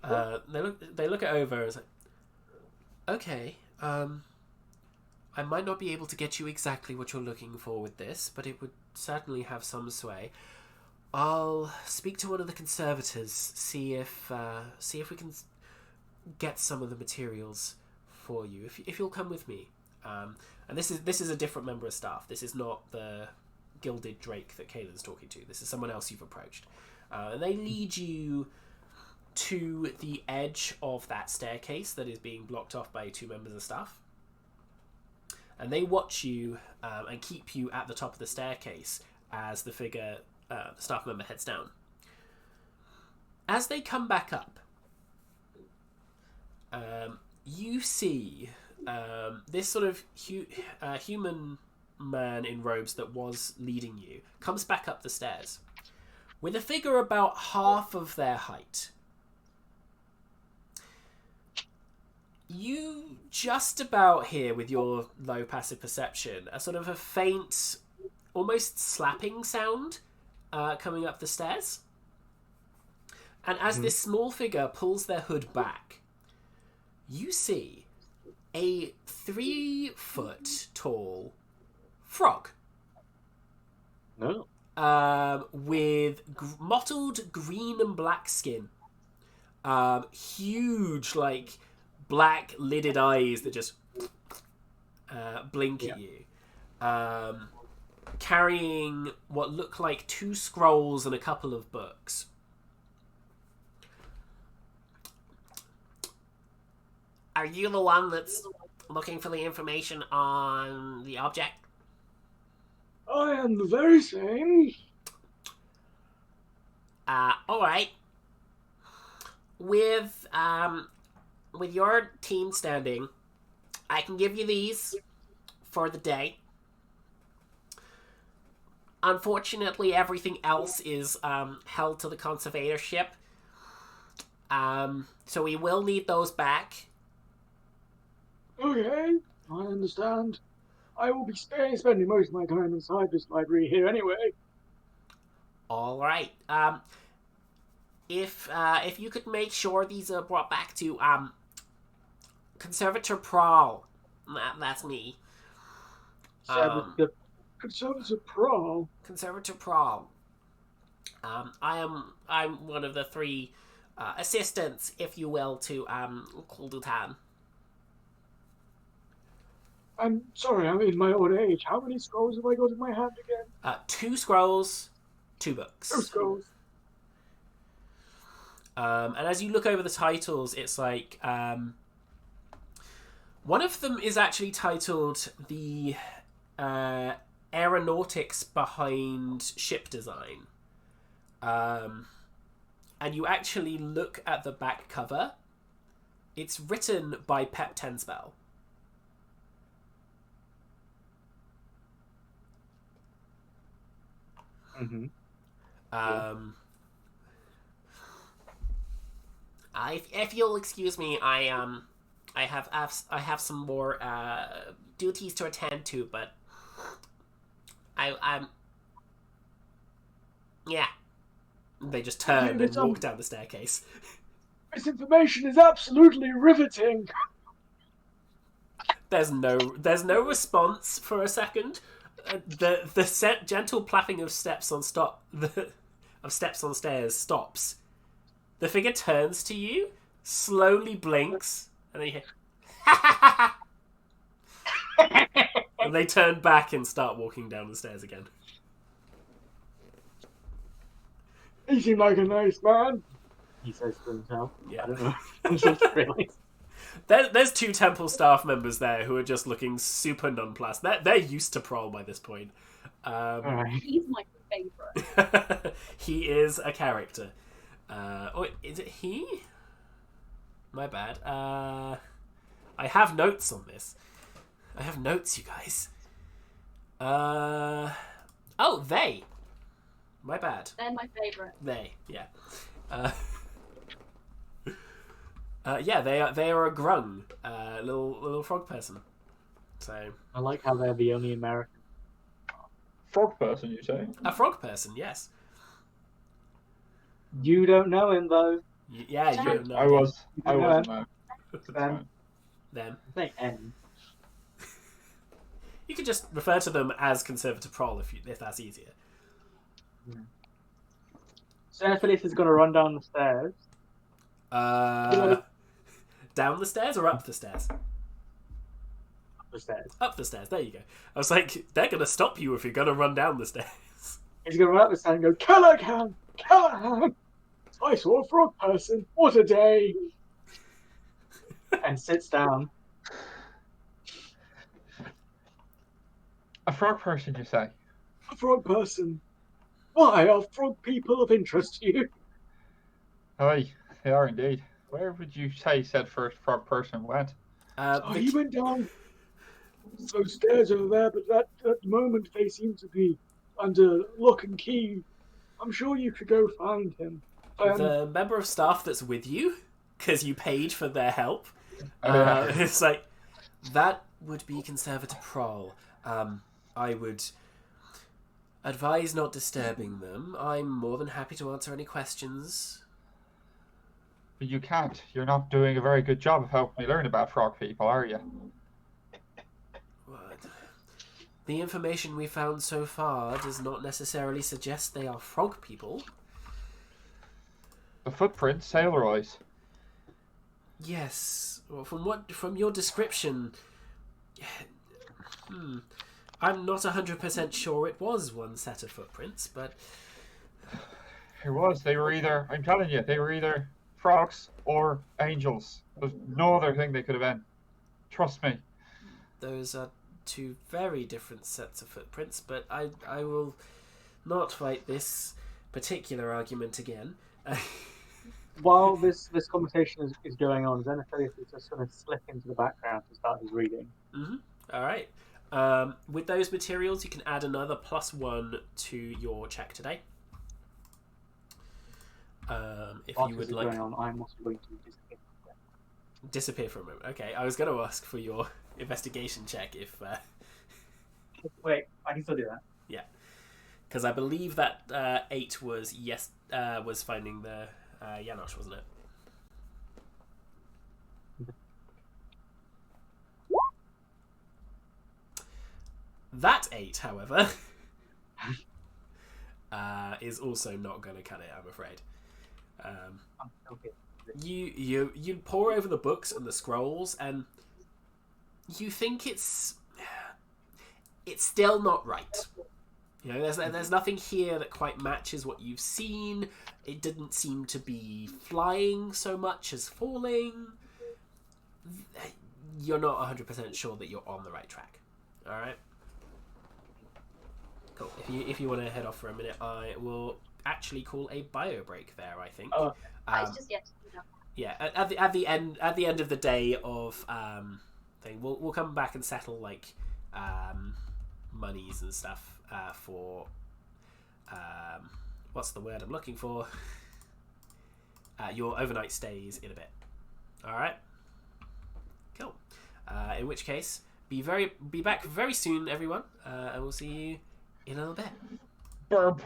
They look it over and it's like, okay, I might not be able to get you exactly what you're looking for with this, but it would certainly have some sway. I'll speak to one of the conservators, see if we can get some of the materials for you. If you'll come with me, and this is a different member of staff. This is not the gilded Drake that Kaylin's talking to. This is someone else you've approached, and they lead you to the edge of that staircase that is being blocked off by 2 members of staff. And they watch you and keep you at the top of the staircase as the figure, the staff member, heads down. As they come back up, you see this sort of human man in robes that was leading you comes back up the stairs with a figure about half of their height. You just about hear, with your low passive perception, a sort of a faint, almost slapping sound coming up the stairs. And as this small figure pulls their hood back, you see a 3-foot tall frog. No. With mottled green and black skin. Huge, like, black lidded eyes that just blink at you. Carrying what look like 2 scrolls and a couple of books. Are you the one that's looking for the information on the object? I am the very same. Alright. With your team standing, I can give you these for the day. Unfortunately, everything else is held to the conservatorship. So we will need those back. Okay, I understand. I will be spending most of my time inside this library here anyway. All right. If you could make sure these are brought back to Conservator Prawl. That's me. Conservator Prawl. Conservator Prawl. I'm one of the 3 assistants, if you will, to Kuldutan. I'm sorry, I'm in my old age. How many scrolls have I got in my hand again? 2 scrolls, 2 books. 2 scrolls. And as you look over the titles, it's like one of them is actually titled The Aeronautics Behind Ship Design. And you actually look at the back cover. It's written by Pep Tenspell. Mm-hmm. If you'll excuse me, I have some more duties to attend to, but I'm yeah. They just turn and walk down the staircase. This information is absolutely riveting. There's no response for a second. The gentle plapping of steps on stairs stops. The figure turns to you, slowly blinks, and then you hear, and they turn back and start walking down the stairs again. He seemed like a nice man, he says to himself. Yeah. I don't know. I'm just realized. There's 2 temple staff members there who are just looking super nonplussed. They're used to Prowl by this point. Alright. He's my favourite. He is a character. Oh, is it he? My bad. I have notes on this. I have notes, you guys. Oh, they. My bad. They're my favourite. They, yeah. Yeah, they are a grung, little frog person. So I like how they're the only American. Frog person, you say? a frog person, yes. You don't know him though. Yeah, you don't know. I wasn't Yeah. there. It's Them. fine. Them. Say N. You could just refer to them as Conservative Prowl if that's easier. So Phyllis is going to run down the stairs. Down the stairs or up the stairs? Up the stairs. Up the stairs. There you go. I was like, they're gonna stop you if you're gonna run down the stairs. He's going to run up the stairs and go, Callahan! Callahan! I saw a frog person. What a day! And sits down. A frog person, you say? A frog person. Why are frog people of interest to you? Aye, they are indeed. Where would you say said first frog person went? He went down those stairs over there, but at the moment they seem to be under lock and key. I'm sure you could go find him. The member of staff that's with you, because you paid for their help, it's like, that would be Conservative Prowl. I would advise not disturbing them. I'm more than happy to answer any questions. But you can't. You're not doing a very good job of helping me learn about frog people, are you? What? The information we found so far does not necessarily suggest they are frog people. The footprints, sailor eyes. Yes. Well, from your description, I'm not 100% sure it was one set of footprints, but It was. They were either, I'm telling you, they were either frogs or angels. There's no other thing they could have been. Trust me. those are 2 very different sets of footprints. But I will not fight this particular argument again. While this conversation is going on, Xenophilius is just going to slip into the background to start his reading. All right. With those materials, you can add another +1 to your check today. If While you this would is like, going on, I'm also going to disappear for a moment. Okay, I was going to ask for your investigation check if, Wait, I can still do that. because I believe that 8 was was finding the Janosch, wasn't it? That 8, however, is also not going to cut it, I'm afraid. Okay. You pore over the books and the scrolls, and you think it's still not right. You know, there's nothing here that quite matches what you've seen. It didn't seem to be flying so much as falling. You're not 100% sure that you're on the right track. All right. Cool. If you want to head off for a minute, I will actually call a bio break there. I think. Oh, It's just yet to be done. Yeah, at the end of the day of thing, we'll come back and settle like monies and stuff for what's the word I'm looking for? Your overnight stays in a bit. All right. Cool. In which case, be back very soon, everyone, and we'll see you in a little bit. Burp.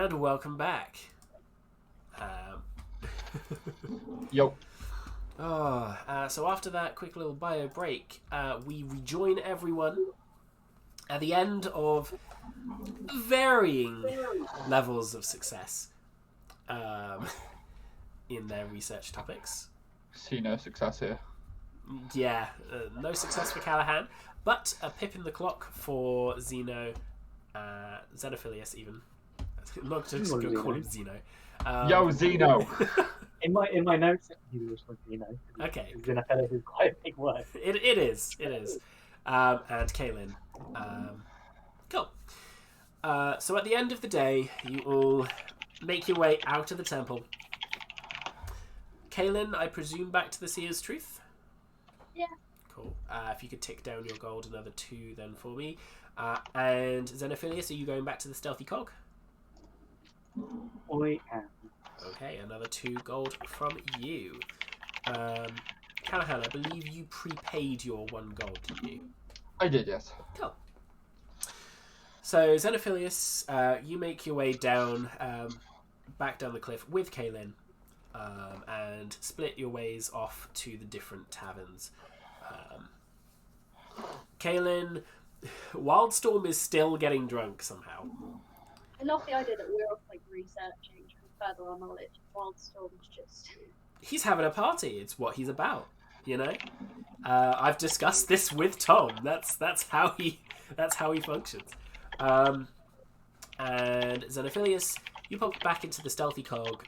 And welcome back. Yo. So after that quick little bio break, we rejoin everyone at the end of varying levels of success in their research topics. See no success here. Yeah, no success for Callahan, but a pip in the clock for Zeno, Xenophilius even. I'm not just going to call him Zeno. Yo, Zeno! In my notes, he was like, Okay. Xenophilius is quite a big word. It is. And Kaylin. Cool. So at the end of the day, you all make your way out of the temple. Kaylin, I presume back to the Seer's Truth? Yeah. Cool. If you could tick down your gold another 2 then for me. And Xenophilius, are you going back to the Stealthy Cog? I am. Okay, another 2 gold from you. Callahan, I believe you prepaid your 1 gold, didn't you? I did, yes. Cool. So, Xenophilius, you make your way down, back down the cliff with Kaylin, and split your ways off to the different taverns. Kaylin, Wildstorm is still getting drunk somehow. I love the idea that we're off like researching and further our knowledge. Wildstorm's just. He's having a party. It's what he's about, you know. I've discussed this with Tom. That's how he functions. And Xenophilius, you pop back into the Stealthy Cog.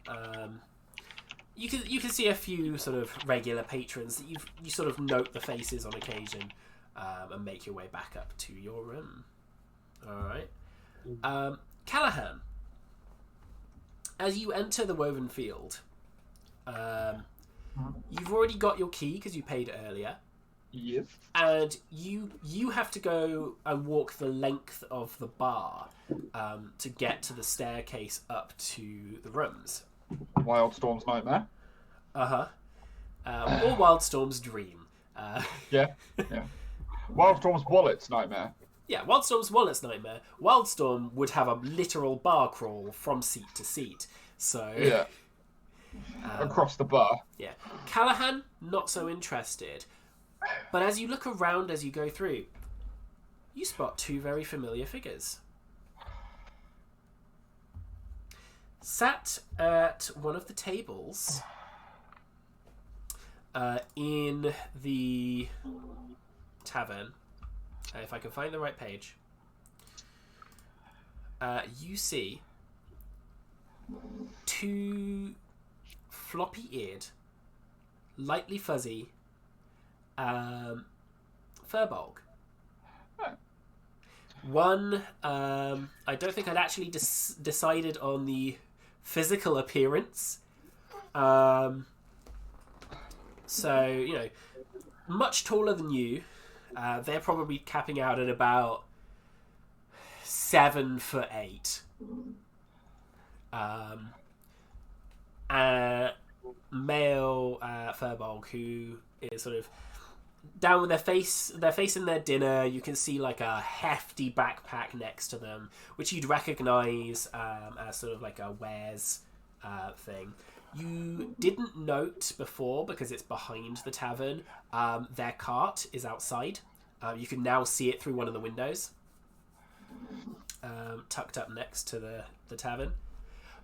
You can see a few sort of regular patrons that you sort of note the faces on occasion, and make your way back up to your room. All right. Callahan, as you enter the Woven Field, you've already got your key because you paid earlier. Yep. And you have to go and walk the length of the bar to get to the staircase up to the rooms. Wildstorm's nightmare. Or Wildstorm's dream. Yeah. Wildstorm's wallet's nightmare. Yeah, Wildstorm's wallet's nightmare. Wildstorm would have a literal bar crawl from seat to seat. So Yeah. Across the bar. yeah. Callahan, not so interested. But as you look around as you go through, you spot 2 very familiar figures. Sat at one of the tables in the tavern, if I can find the right page, you see 2 floppy-eared, lightly fuzzy Furbolg. One, I don't think I'd actually decided on the physical appearance. So, you know, much taller than you. They're probably capping out at about 7'8". Male Furbolg who is sort of down with their face in their dinner. You can see like a hefty backpack next to them, which you'd recognise as sort of like a wares thing. You didn't note before because it's behind the tavern. Their cart is outside. You can now see it through one of the windows, tucked up next to the tavern.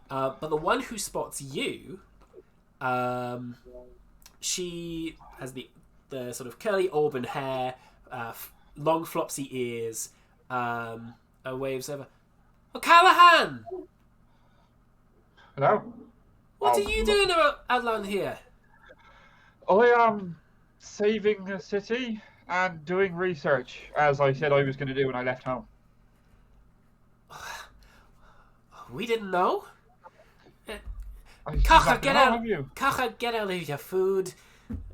But the one who spots you, she has the sort of curly auburn hair, long flopsy ears, and waves over. Oh, Callahan! Hello? What are you doing out here? I am saving the city and doing research, as I said I was going to do when I left home. We didn't know. I've Kacha, got get none out! of you. Kacha, get out of your food.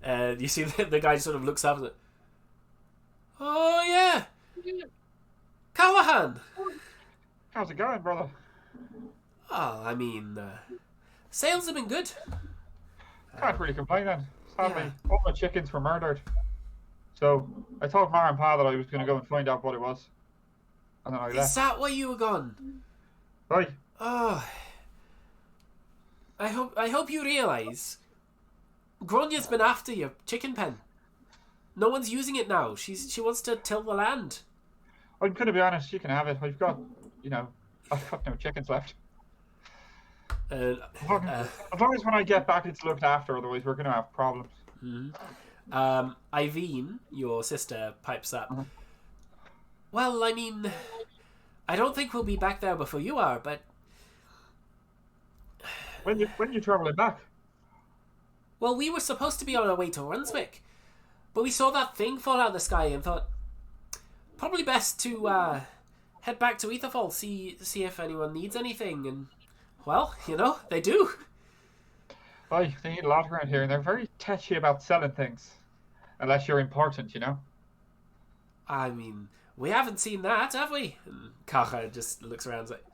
You see the guy sort of looks up and oh yeah, Callahan. How's it going, brother? Oh, I mean, sales have been good. Can't really complain then. Sadly, yeah. all my chickens were murdered. So I told Mar and Pa that I was going to go and find out what it was. And then I left. Is that why you were gone? Right. Oh, I hope you realise Gronya's been after your chicken pen. No one's using it now. She wants to till the land. I'm going to be honest, you can have it. I've got no chickens left. As long as when I get back it's looked after, otherwise we're going to have problems. Mm-hmm. Iveen, your sister, pipes up. Uh-huh. Well, I mean, I don't think we'll be back there before you are, but... When you travelling back? Well, we were supposed to be on our way to Runswick, but we saw that thing fall out of the sky and thought probably best to head back to Etherfall, see if anyone needs anything, and well, they do. Oh, they need a lot around here, and they're very touchy about selling things, unless you're important, I mean, we haven't seen that, have we? And Kacha just looks around and is like,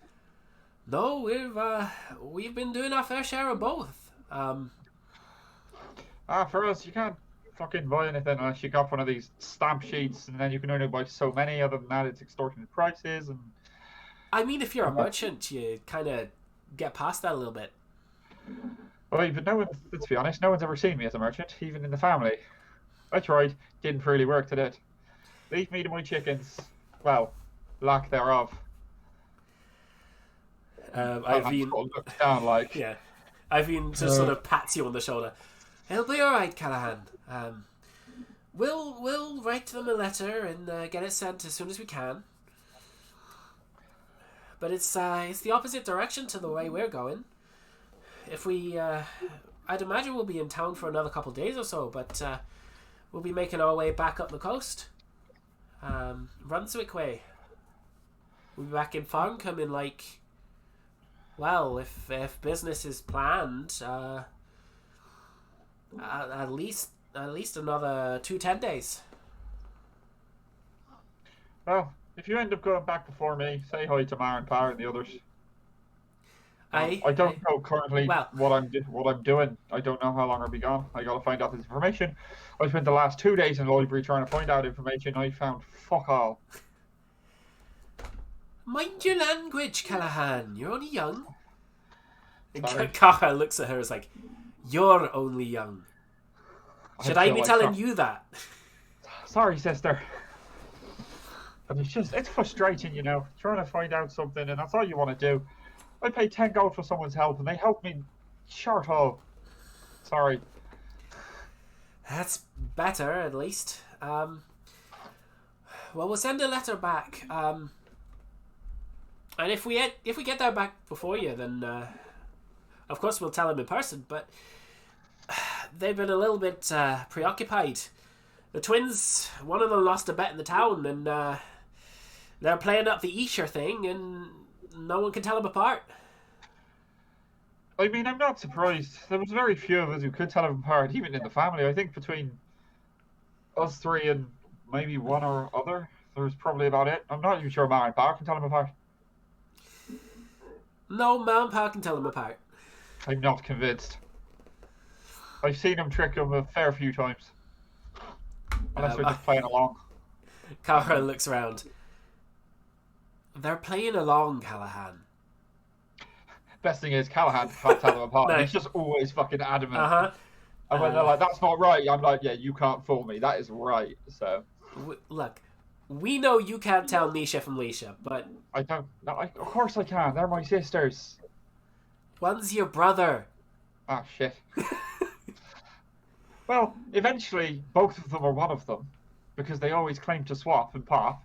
no, we've been doing our fair share of both. For us, you can't fucking buy anything unless you got one of these stamp sheets, and then you can only buy so many. Other than that, it's extortionate prices. And I mean, if you're a merchant, you kind of get past that a little bit. Well, but let's be honest, no one's ever seen me as a merchant, even in the family. I tried, didn't really work, did it? Leave me to my chickens. Well, lack thereof. Iveen looks down like. Yeah, Iveen just sort of pats you on the shoulder. It'll be all right, Callahan. We'll write them a letter and get it sent as soon as we can. But it's the opposite direction to the way we're going. If we, I'd imagine we'll be in town for another couple of days or so, but we'll be making our way back up the coast, Brunswick way. We'll be back in Farncombe in if business is planned, at least another 10 days. Well, if you end up going back before me, say hi to Mara and Power and the others. I don't know currently what I'm doing. I don't know how long I'll be gone. I got to find out this information. I spent the last 2 days in the library trying to find out information. I found fuck all. Mind your language, Callahan. You're only young. And Sorry. Kacha looks at her as like, you're only young. Should I be telling you that? Sorry, sister. But it's frustrating, trying to find out something, and that's all you want to do. I pay 10 gold for someone's help, and they help me short of. Sorry. That's better, at least. Well, we'll send a letter back. And if we get there back before you, then of course we'll tell them in person. But they've been a little bit preoccupied. The twins, one of them lost a bet in the town, and they're playing up the Escher thing, and no one can tell them apart. I mean, I'm not surprised. There was very few of us who could tell them apart, even in the family. I think between us three and maybe one or other, there was probably about it. I'm not even sure Ma and Pa can tell them apart. No, Ma and Pa can tell them apart. I'm not convinced. I've seen them trick them a fair few times. Unless they're just playing along. Callahan looks around. They're playing along, Callahan. Best thing is, Callahan can't tell them apart. No. He's just always fucking adamant. Uh-huh. And when they're like, that's not right, I'm like, yeah, you can't fool me. That is right. So. Look, we know you can't tell Nisha from Leisha, but... I don't... No, of course I can. They're my sisters. One's your brother. Ah, shit. Well, eventually, both of them are one of them, because they always claim to swap and pop.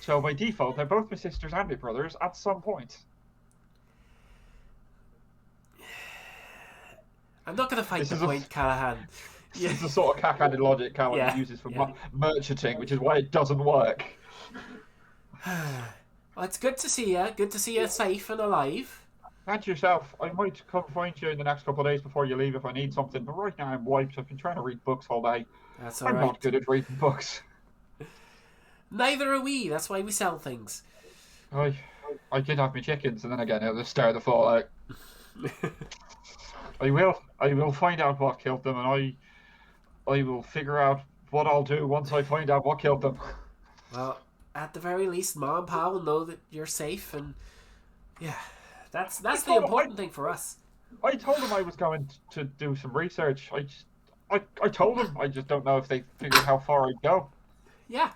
So by default, they're both my sisters and my brothers at some point. I'm not going to fight the point, Callahan. This is the sort of cack-handed logic Callahan uses for merchanting, which is why it doesn't work. Well, it's good to see you. Good to see you safe and alive. And yourself. I might come find you in the next couple of days before you leave if I need something, but right now I'm wiped. I've been trying to read books all day. That's I'm alright. not good at reading books. Neither are we. That's why we sell things. I did have my chickens, and then again, it was the start of the fallout. I will find out what killed them, and I will figure out what I'll do once I find out what killed them. Well, at the very least, Mom and Pa will know that you're safe, and That's the important thing for us. I told them I was going to do some research. I told them. I just don't know if they figured how far I'd go. Yeah.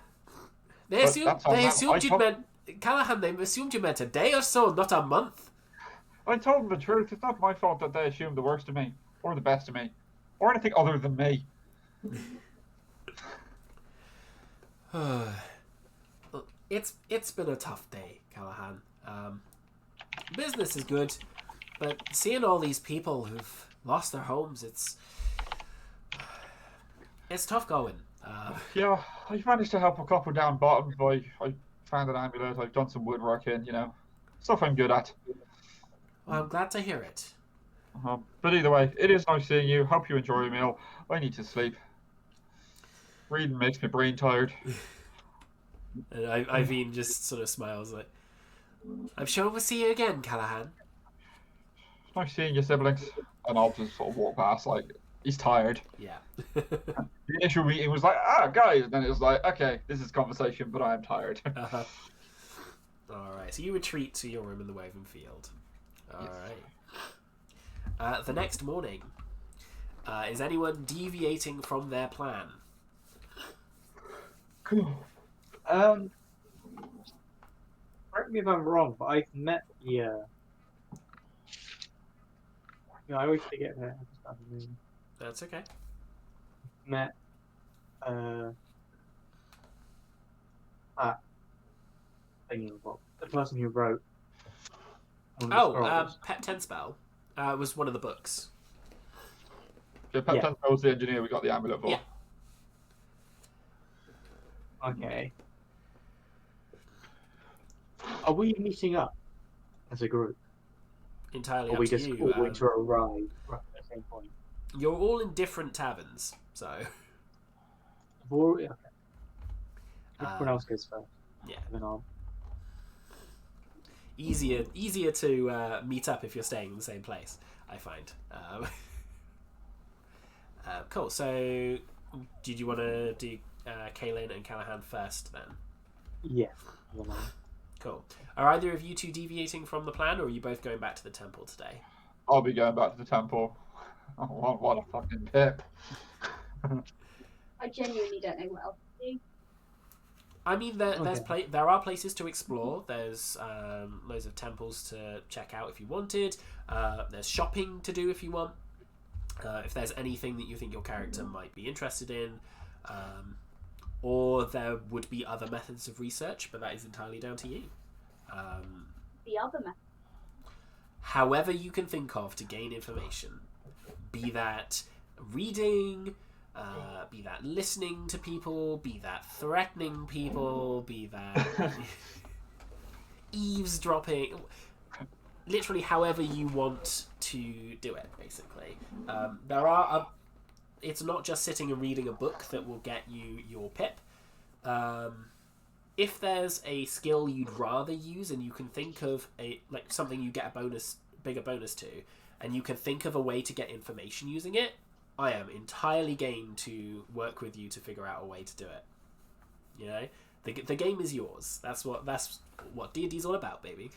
They But assumed that's on them. assumed you'd meant Callahan. They assumed you meant a day or so, not a month. I told them the truth. It's not my fault that they assumed the worst of me, or the best of me, or anything other than me. It's been a tough day, Callahan. Business is good, but seeing all these people who've lost their homes, it's tough going. Yeah, I managed to help a couple down bottom. I found an amulet. I've done some woodworking. Stuff I'm good at. Well, I'm glad to hear it. But either way, it is nice seeing you. Hope you enjoy your meal. I need to sleep. Reading makes my brain tired. And Iveen just sort of smiles like, I'm sure we'll see you again, Callahan. Nice seeing your siblings. And I'll just sort of walk past like, he's tired. Yeah. The initial meeting was like, guys. And then it was like, okay, this is conversation, but I am tired. Alright, so you retreat to your room in the Woven Field. Alright. The next morning, is anyone deviating from their plan? Correct me if I'm wrong, but I've met I always forget her. I just have a name. That's okay. Met the person who wrote. Pet Tenspell was one of the books. Yeah, Pep Tenspell was the engineer we got the amulet for. Yeah. Okay. Are we meeting up as a group? Entirely Or are up we to just you. all going to arrive right at the same point? You're all in different taverns, so... Okay. Everyone else goes first. Yeah. And then I'll... Easier to meet up if you're staying in the same place, I find. Cool, so did you want to do Kaylin and Callahan first then? Yeah. Cool. Are either of you two deviating from the plan, or are you both going back to the temple today? I'll be going back to the temple. Oh, what a fucking pip. I genuinely don't know what else to do. I mean, there are places to explore. There's loads of temples to check out if you wanted. There's shopping to do if you want. If there's anything that you think your character might be interested in. Or there would be other methods of research, but that is entirely down to you. The other method. However you can think of to gain information. Be that reading, be that listening to people, be that threatening people, be that eavesdropping. Literally however you want to do it, basically. It's not just sitting and reading a book that will get you your pip. If there's a skill you'd rather use and you can think of something you get a bigger bonus to, and you can think of a way to get information using it, I am entirely game to work with you to figure out a way to do it. The game is yours. That's what D&D's all about, baby.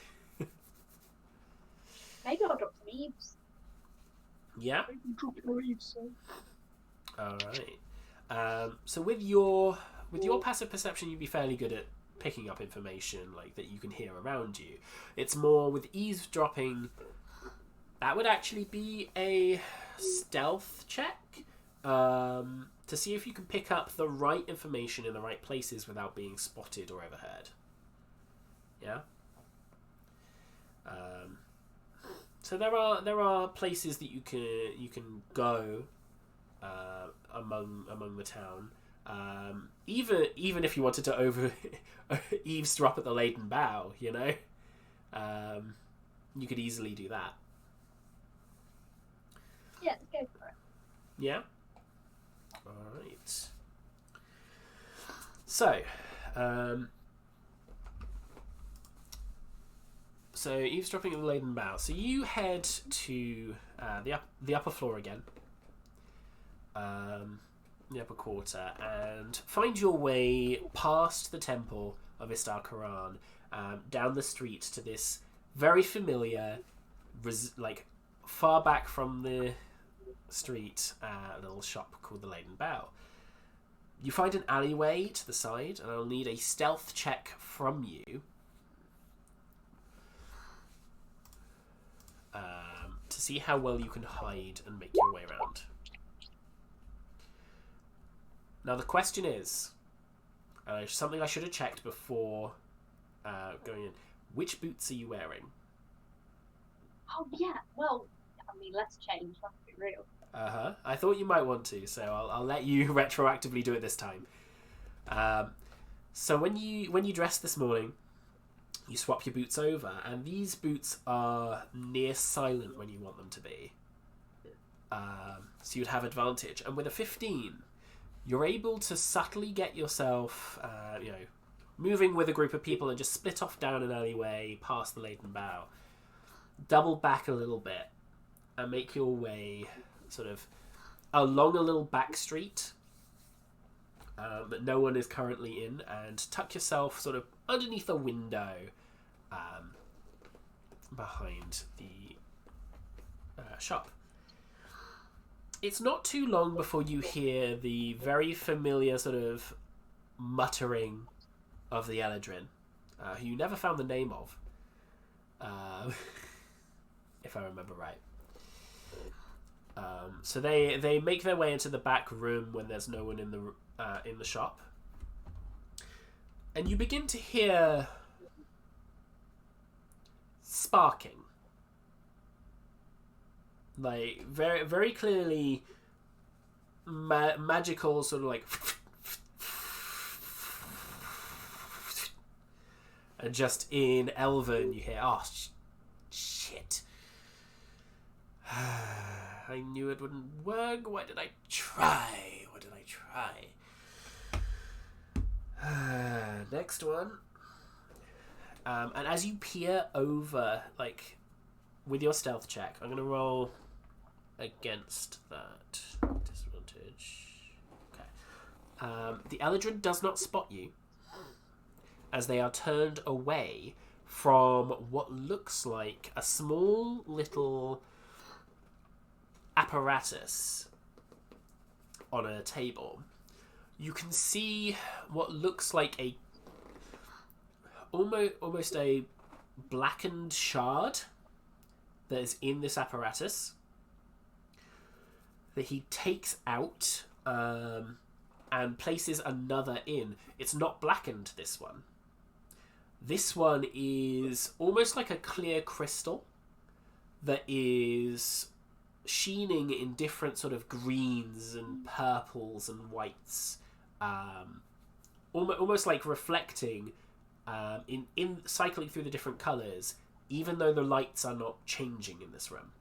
Maybe I'll drop some eaves. Yeah. Drop your eaves, All right. So with your passive perception, you'd be fairly good at picking up information like that you can hear around you. It's more with eavesdropping. That would actually be a stealth check to see if you can pick up the right information in the right places without being spotted or overheard. Yeah. So there are places that you can go among the town. Even if you wanted to eavesdrop at the laden bow, you could easily do that. Yeah, let's go for it. Yeah. All right. So, eavesdropping at the laden bow. So you head to the upper floor again. The upper quarter, and find your way past the temple of Istar Quran, down the street to this very familiar like far back from the street, a little shop called the Laden Bow. You find an alleyway to the side, and I'll need a stealth check from you to see how well you can hide and make your way around. Now the question is, something I should have checked before going in. Which boots are you wearing? Oh yeah, well, I mean, let's change. Let's be real. I thought you might want to, so I'll let you retroactively do it this time. So when you dress this morning, you swap your boots over, and these boots are near silent when you want them to be. So you'd have advantage. And with a 15, you're able to subtly get yourself, moving with a group of people and just split off down an alleyway past the Laden Bow. Double back a little bit and make your way sort of along a little back street that no one is currently in, and tuck yourself sort of underneath a window behind the shop. It's not too long before you hear the very familiar sort of muttering of the Eladrin, who you never found the name of, if I remember right. So they make their way into the back room when there's no one in the shop, and you begin to hear sparking, like very very clearly magical sort of like, and just in Elven you hear, oh shit. I knew it wouldn't work. Why did I try? Next one. And as you peer over, like, with your stealth check, I'm going to roll against that. Disadvantage. Okay. The Eladrin does not spot you, as they are turned away from what looks like a small little apparatus on a table. You can see what looks like a almost a blackened shard that is in this apparatus that he takes out and places another in. It's not blackened, this one. This one is almost like a clear crystal that is sheening in different sort of greens and purples and whites, almost like reflecting in cycling through the different colours, even though the lights are not changing in this room.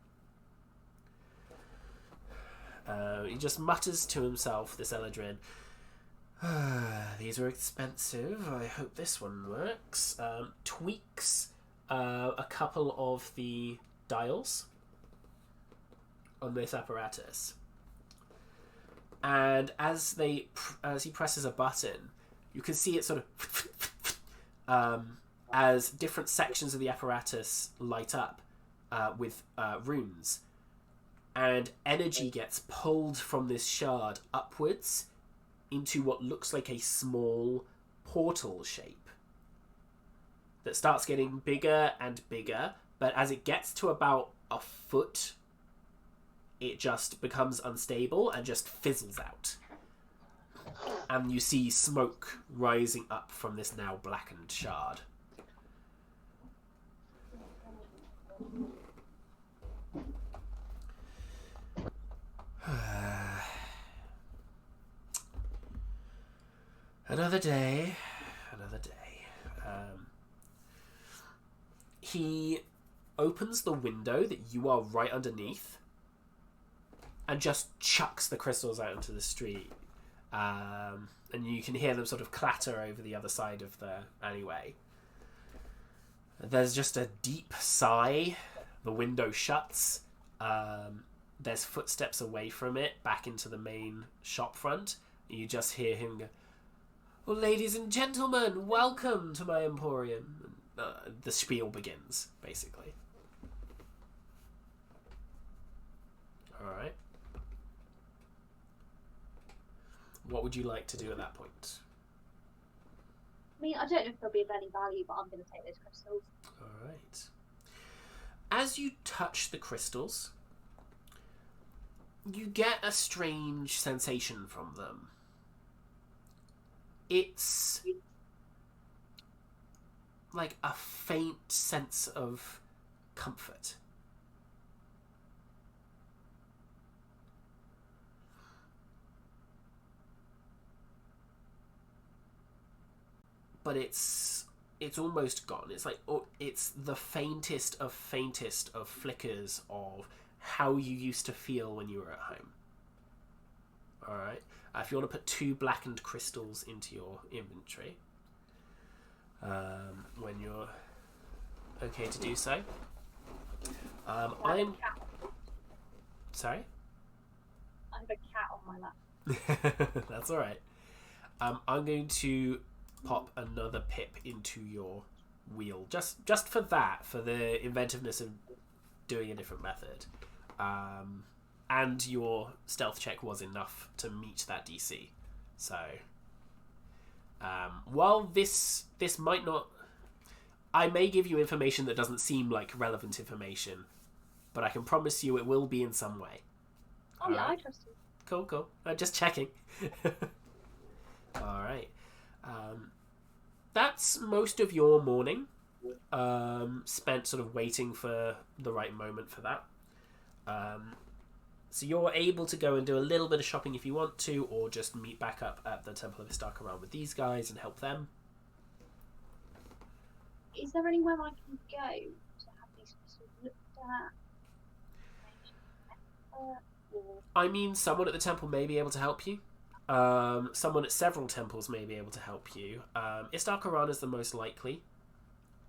He just mutters to himself, this Eladrin. These are expensive. I hope this one works. Tweaks a couple of the dials on this apparatus, and as he presses a button, you can see it sort of as different sections of the apparatus light up with runes, and energy gets pulled from this shard upwards into what looks like a small portal shape that starts getting bigger and bigger, but as it gets to about a foot, it just becomes unstable and just fizzles out. And you see smoke rising up from this now blackened shard. Another day. He opens the window that you are right underneath and just chucks the crystals out into the street. And you can hear them sort of clatter over the other side of the alleyway. There's just a deep sigh. The window shuts. There's footsteps away from it, back into the main shop front. You just hear him go, "Well, ladies and gentlemen, welcome to my emporium." The spiel begins, basically. Alright. What would you like to do at that point? I mean, I don't know if they'll be of any value, but I'm going to take those crystals. Alright. As you touch the crystals, you get a strange sensation from them. It's like a faint sense of comfort. But it's almost gone. It's like it's the faintest of flickers of how you used to feel when you were at home. All right. If you want to put 2 blackened crystals into your inventory, when you're okay to do so. I'm sorry. I have a cat on my lap. That's all right. I'm going to pop another pip into your wheel, just for that, for the inventiveness of doing a different method. And your stealth check was enough to meet that DC. So, while this might not, I may give you information that doesn't seem like relevant information, but I can promise you it will be in some way. Oh yeah, I trust you. Cool. Just checking. All right. That's most of your morning spent sort of waiting for the right moment for that. So you're able to go and do a little bit of shopping if you want to, or just meet back up at the Temple of Istarkaran with these guys and help them. Is there anywhere I can go to have these crystals looked at? I mean, someone at the temple may be able to help you. Someone at several temples may be able to help you. Istarkaran is the most likely.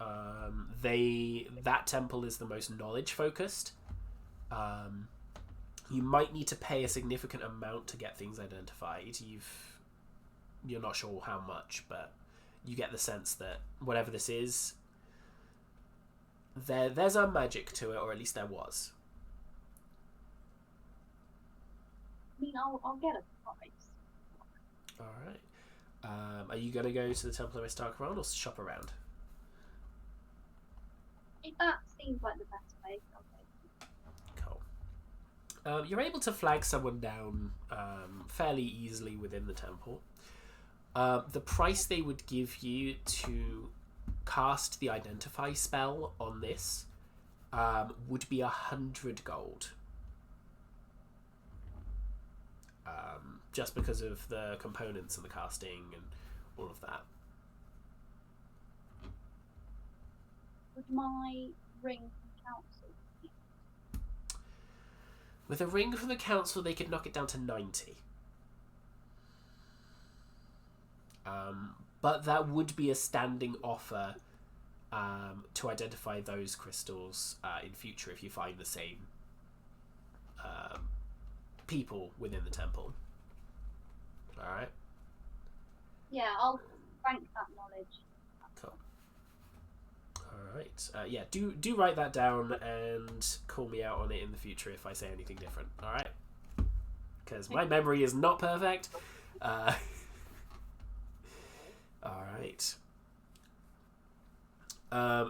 That temple is the most knowledge focused. You might need to pay a significant amount to get things identified. You're not sure how much, but you get the sense that whatever this is, there's a magic to it, or at least there was. I mean, I'll get a price. Alright. Are you going to go to the Temple of Istarkaran or shop around? If that seems like the best way, I'll take it. Cool. You're able to flag someone down fairly easily within the temple. The price they would give you to cast the Identify spell on this would be 100 gold. Just because of the components and the casting and all of that. Would my ring from council be? With a ring from the council, they could knock it down to 90. But that would be a standing offer to identify those crystals in future if you find the same people within the temple. Alright? Yeah, I'll bank that knowledge. Cool. Alright. Yeah, do write that down and call me out on it in the future if I say anything different. Alright? Because my memory is not perfect. Alright.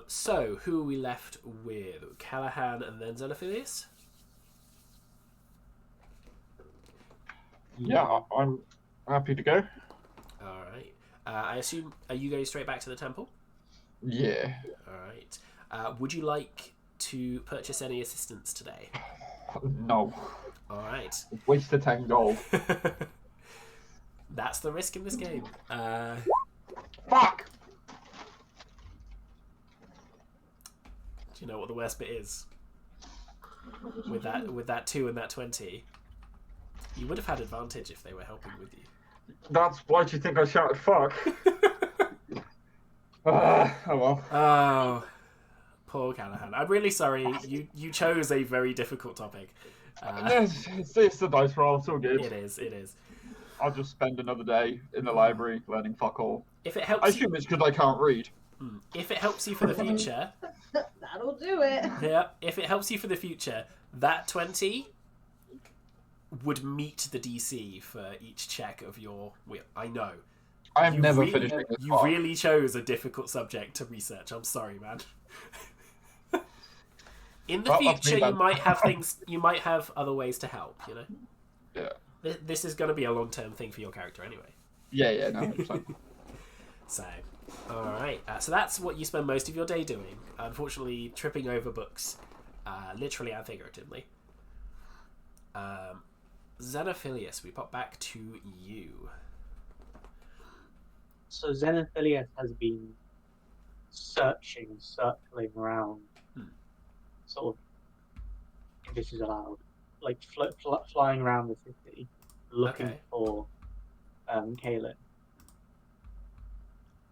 So, who are we left with? Callahan and then Xenophilius? Yeah, I'm happy to go. Alright. I assume, are you going straight back to the temple? Yeah. Alright. Would you like to purchase any assistance today? No. Alright. Waste the 10 gold. That's the risk in this game. Fuck! Do you know what the worst bit is? With that 2 and that 20, you would have had advantage if they were helping with you. That's why do you think I shouted fuck? Oh well. Oh, poor Callahan. I'm really sorry. You chose a very difficult topic. It's the dice roll. It's all good. It is. I'll just spend another day in the library learning fuck all. If it helps, I assume it's because I can't read. If it helps you for the future, That'll do it. yeah. If it helps you for the future, that 20 would meet the DC for each check of your... I know. I'm never really, finishing this You part. really chose a difficult subject to research. I'm sorry, man. In the Well, that's future, me, you man. might have things. You might have other ways to help. You know. Yeah. This is going to be a long-term thing for your character anyway. Yeah, no, 100%. So, all right. So that's what you spend most of your day doing. Unfortunately, tripping over books, literally and figuratively. Xenophilius, we pop back to you. So Xenophilius has been circling around, sort of, if this is allowed, like flying around the city, looking for Kaelin.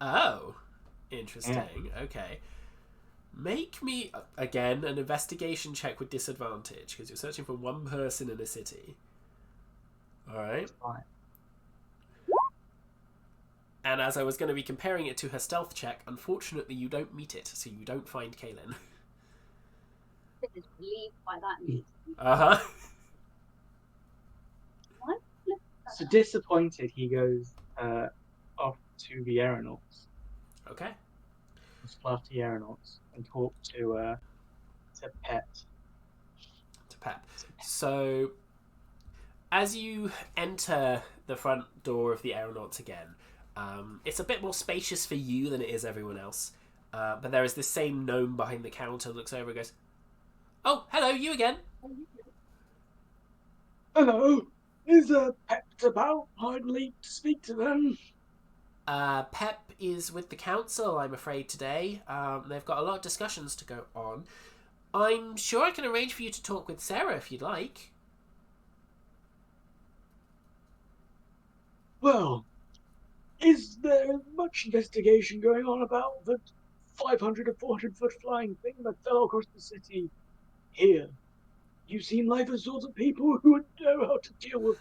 Oh, interesting. Yeah. Okay. Make me, again, an investigation check with disadvantage, because you're searching for one person in a city. Alright. Fine. And as I was going to be comparing it to her stealth check, unfortunately you don't meet it, so you don't find Kaelin. Is relieved by that news. Uh-huh. So disappointed, he goes off to the aeronauts. Okay. Fluff the aeronauts and talk to Pet. To Pep. So, as you enter the front door of the aeronauts again, it's a bit more spacious for you than it is everyone else. But there is this same gnome behind the counter, looks over and goes, "Oh, hello, you again." Hello, is Pep about? I'd like to speak to them. Pep is with the council, I'm afraid, today. They've got a lot of discussions to go on. I'm sure I can arrange for you to talk with Sarah if you'd like. Well, is there much investigation going on about the 500 or 400-foot flying thing that fell across the city here? You seem like the sort of people who would know how to deal with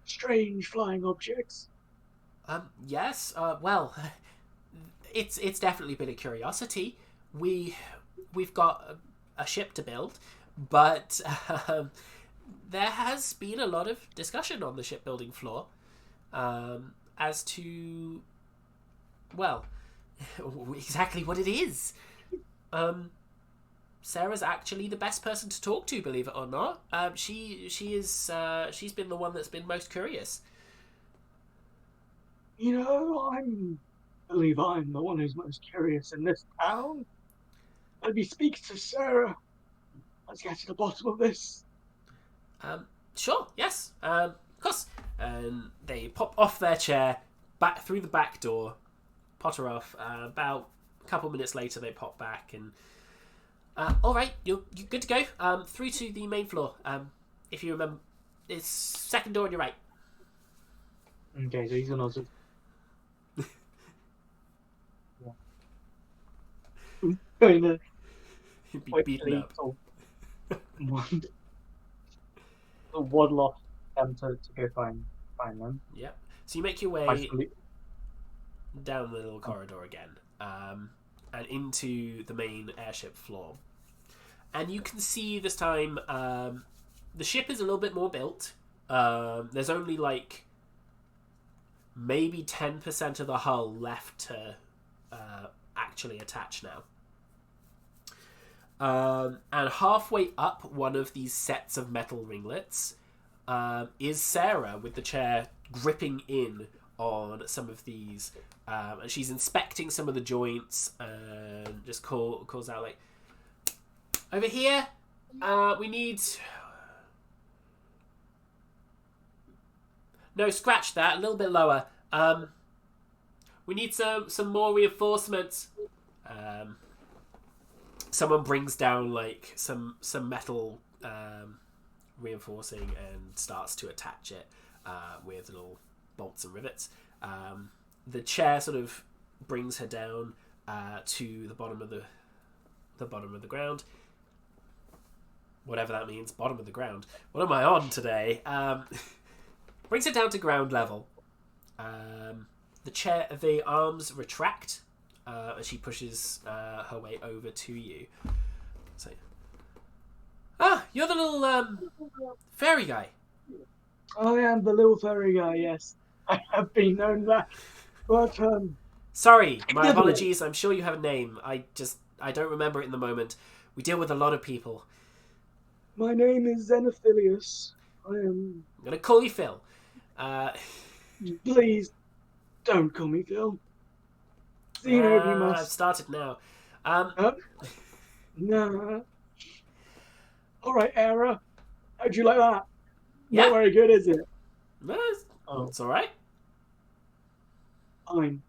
strange flying objects. Yes, well, it's definitely been a curiosity. We've got a ship to build, but there has been a lot of discussion on the shipbuilding floor as to, well, exactly what it is. Sarah's actually the best person to talk to, believe it or not. She's been the one that's been most curious. You know, I believe I'm the one who's most curious in this town. Let me speak to Sarah. Let's get to the bottom of this. Sure, yes, of course. And they pop off their chair, back through the back door, potter off. About a couple minutes later, they pop back and... all right, you're good to go. Through to the main floor. If you remember, it's second door on your right. Okay, so he's gonna... Going to He'd be beaten up. Waddle off to go find them. Yep. So you make your way down the little corridor again, and into the main airship floor. And you can see this time the ship is a little bit more built. There's only like maybe 10% of the hull left to actually attach now. And halfway up one of these sets of metal ringlets is Sarah with the chair gripping in on some of these. And she's inspecting some of the joints and just calls out like, "Over here, we need..." No, scratch that, a little bit lower. We need some more reinforcements. Someone brings down like some metal reinforcing and starts to attach it with little bolts and rivets. The chair sort of brings her down to the bottom of the ground. Whatever that means, bottom of the ground. What am I on today? Brings her down to ground level. The arms retract as she pushes her way over to you. So, you're the little fairy guy. I am the little furry guy, yes. I have been known that. But, Sorry, my nevertheless, apologies. I'm sure you have a name. I don't remember it in the moment. We deal with a lot of people. my name is Xenophilius. I am... I'm gonna call you Phil. Please, don't call me Phil. Xeno, you I've must. started now. Nah. Alright, Era. How'd you like that? Yeah. Not very good, is it? It's all right. Fine.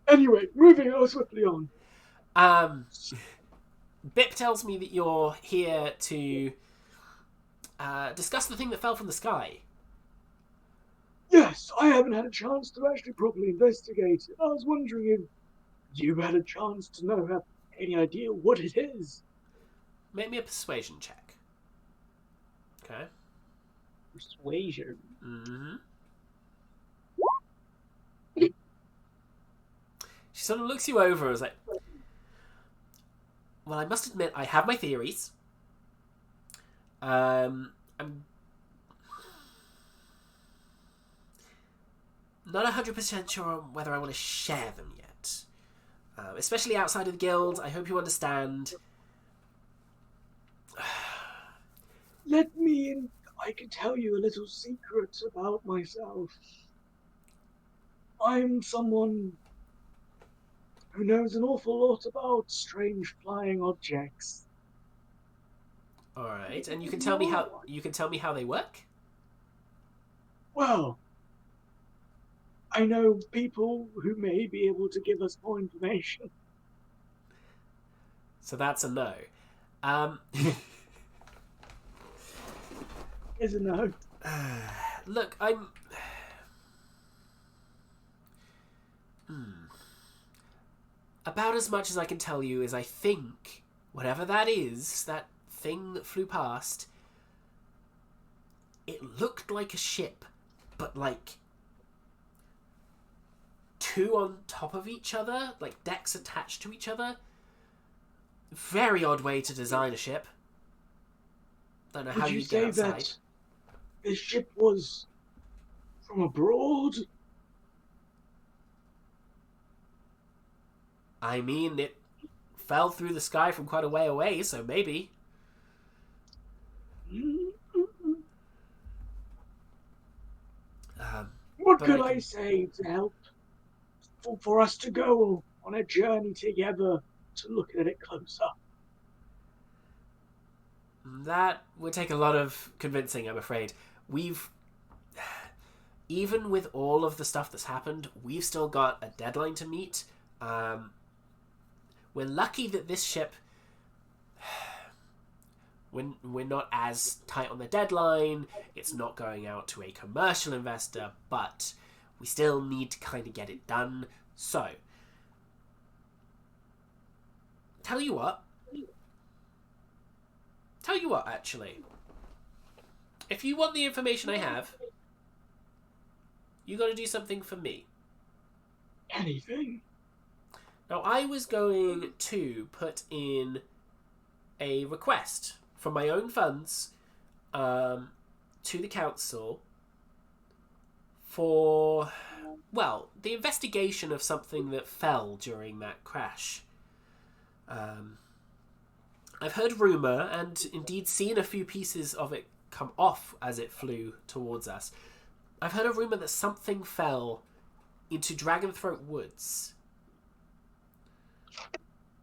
Anyway, moving swiftly on. Bip tells me that you're here to discuss the thing that fell from the sky. Yes, I haven't had a chance to actually properly investigate it. I was wondering if you had a chance to have any idea what it is. Make me a persuasion check. Okay. Persuasion. Mm-hmm. She sort of looks you over and is like, well, I must admit, I have my theories. I'm not 100% sure on whether I want to share them yet. Especially outside of the guild, I hope you understand. Let me in. I can tell you a little secret about myself. I'm someone who knows an awful lot about strange flying objects. All right, and you can tell me how they work. Well, I know people who may be able to give us more information. So that's a no. Is a no. Look, I'm. About as much as I can tell you is I think whatever that is, that thing that flew past, it looked like a ship, but like two on top of each other, like decks attached to each other. Very odd way to design a ship. Don't know how Would you you'd get say outside. that this ship was from abroad? I mean, it fell through the sky from quite a way away, so maybe. What but could I I can- say to help for us to go on a journey together to look at it closer? That would take a lot of convincing, I'm afraid. Even with all of the stuff that's happened, we've still got a deadline to meet. We're lucky that this ship, we're not as tight on the deadline. It's not going out to a commercial investor, but we still need to kind of get it done. So, tell you what, actually. If you want the information I have, you got to do something for me. Anything? Now, I was going to put in a request from my own funds to the council for, well, the investigation of something that fell during that crash. I've heard rumour and indeed seen a few pieces of it come off as it flew towards us. I've heard a rumour that something fell into Dragonthroat Woods.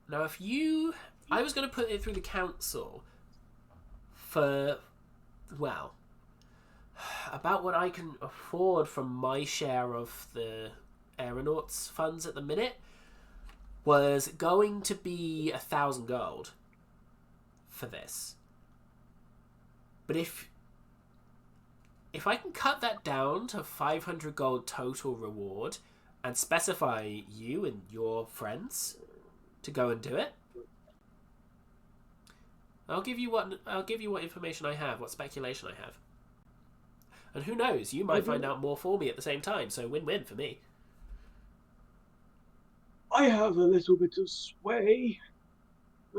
Now, I was going to put it through the council for, well, about what I can afford from my share of the aeronauts funds at the minute was going to be 1,000 gold for this. But if I can cut that down to 500 gold total reward and specify you and your friends to go and do it, I'll give you what information I have, what speculation I have. And who knows, you might find out more for me at the same time, so win-win for me. I have a little bit of sway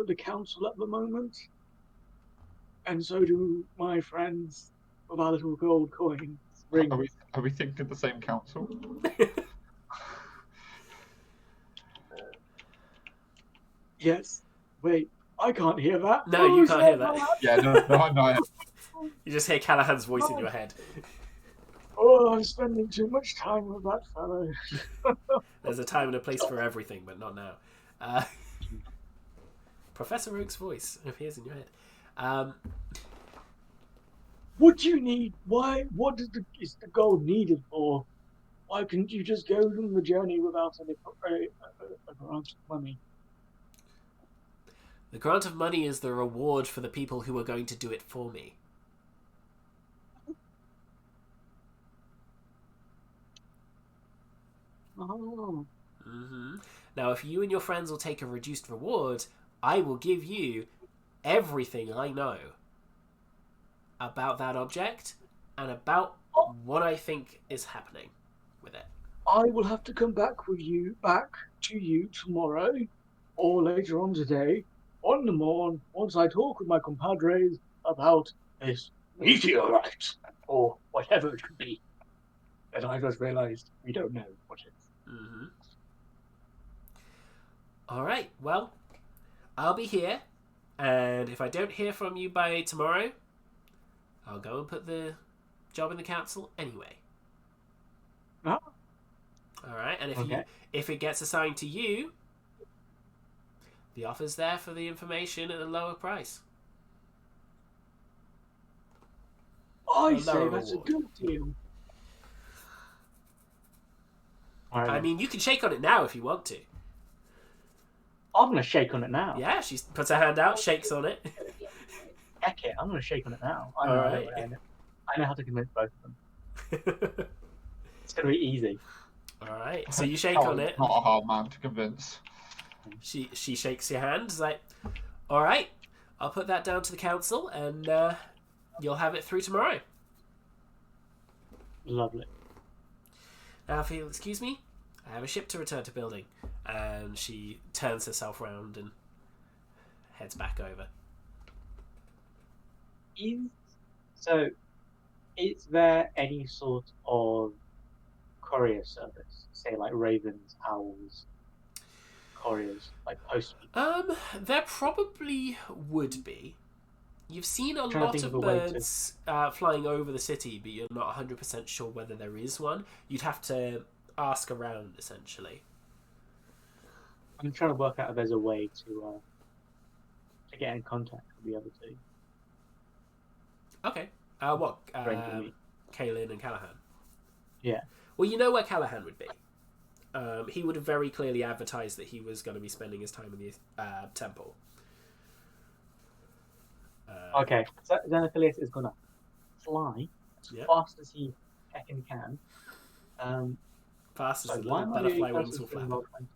at the council at the moment, and so do my friends. of our little gold coin ring. Are we thinking the same council? Yes. Wait, I can't hear that. No, you Who's can't hear that. Yeah, no, I'm not. You just hear Callahan's voice in your head. Oh, I'm spending too much time with that fellow. There's a time and a place for everything, but not now. Professor Oak's voice appears in your head. What do you need? Why? What is the gold needed for? Why couldn't you just go on the journey without any a grant of money? The grant of money is the reward for the people who are going to do it for me. Oh. Now, if you and your friends will take a reduced reward, I will give you everything I know about that object and about what I think is happening with it. I will have to come back to you tomorrow or later on today, on the morn, once I talk with my compadres about this meteorite or whatever it could be. And I just realised we don't know what it is. All right, well, I'll be here, and if I don't hear from you by tomorrow, I'll go and put the job in the council anyway. Oh. All right, and Okay. if it gets assigned to you, the offer's there for the information at a lower price. I A say lower that's reward. a good deal. I mean, you can shake on it now if you want to. I'm going to shake on it now. Yeah, she puts her hand out, shakes on it. Heck it, I'm going to shake on it now. All right. I know how to convince both of them. It's going to be easy. All right, so you shake on it. Not a hard man to convince. She shakes your hand. It's like, all right, I'll put that down to the council, and you'll have it through tomorrow. Lovely. Now, if you'll excuse me, I have a ship to return to building. And she turns herself round and heads back over. Is there any sort of courier service? Say like ravens, owls, couriers, like post people? There probably would be. You've seen a Trying to lot think of of a way birds flying over the city, but you're not 100% sure whether there is one. You'd have to ask around, essentially. I'm trying to work out if there's a way to get in contact with the other two. Okay. What? Friendly. Kaelin and Callahan? Yeah. Well, you know where Callahan would be. He would have very clearly advertised that he was going to be spending his time in the temple. Okay, so Xenophilius is going to fly as Yep. fast as he heckin' can. Fast as So the why little am I the only butterfly person wings will from flap. Roll 20?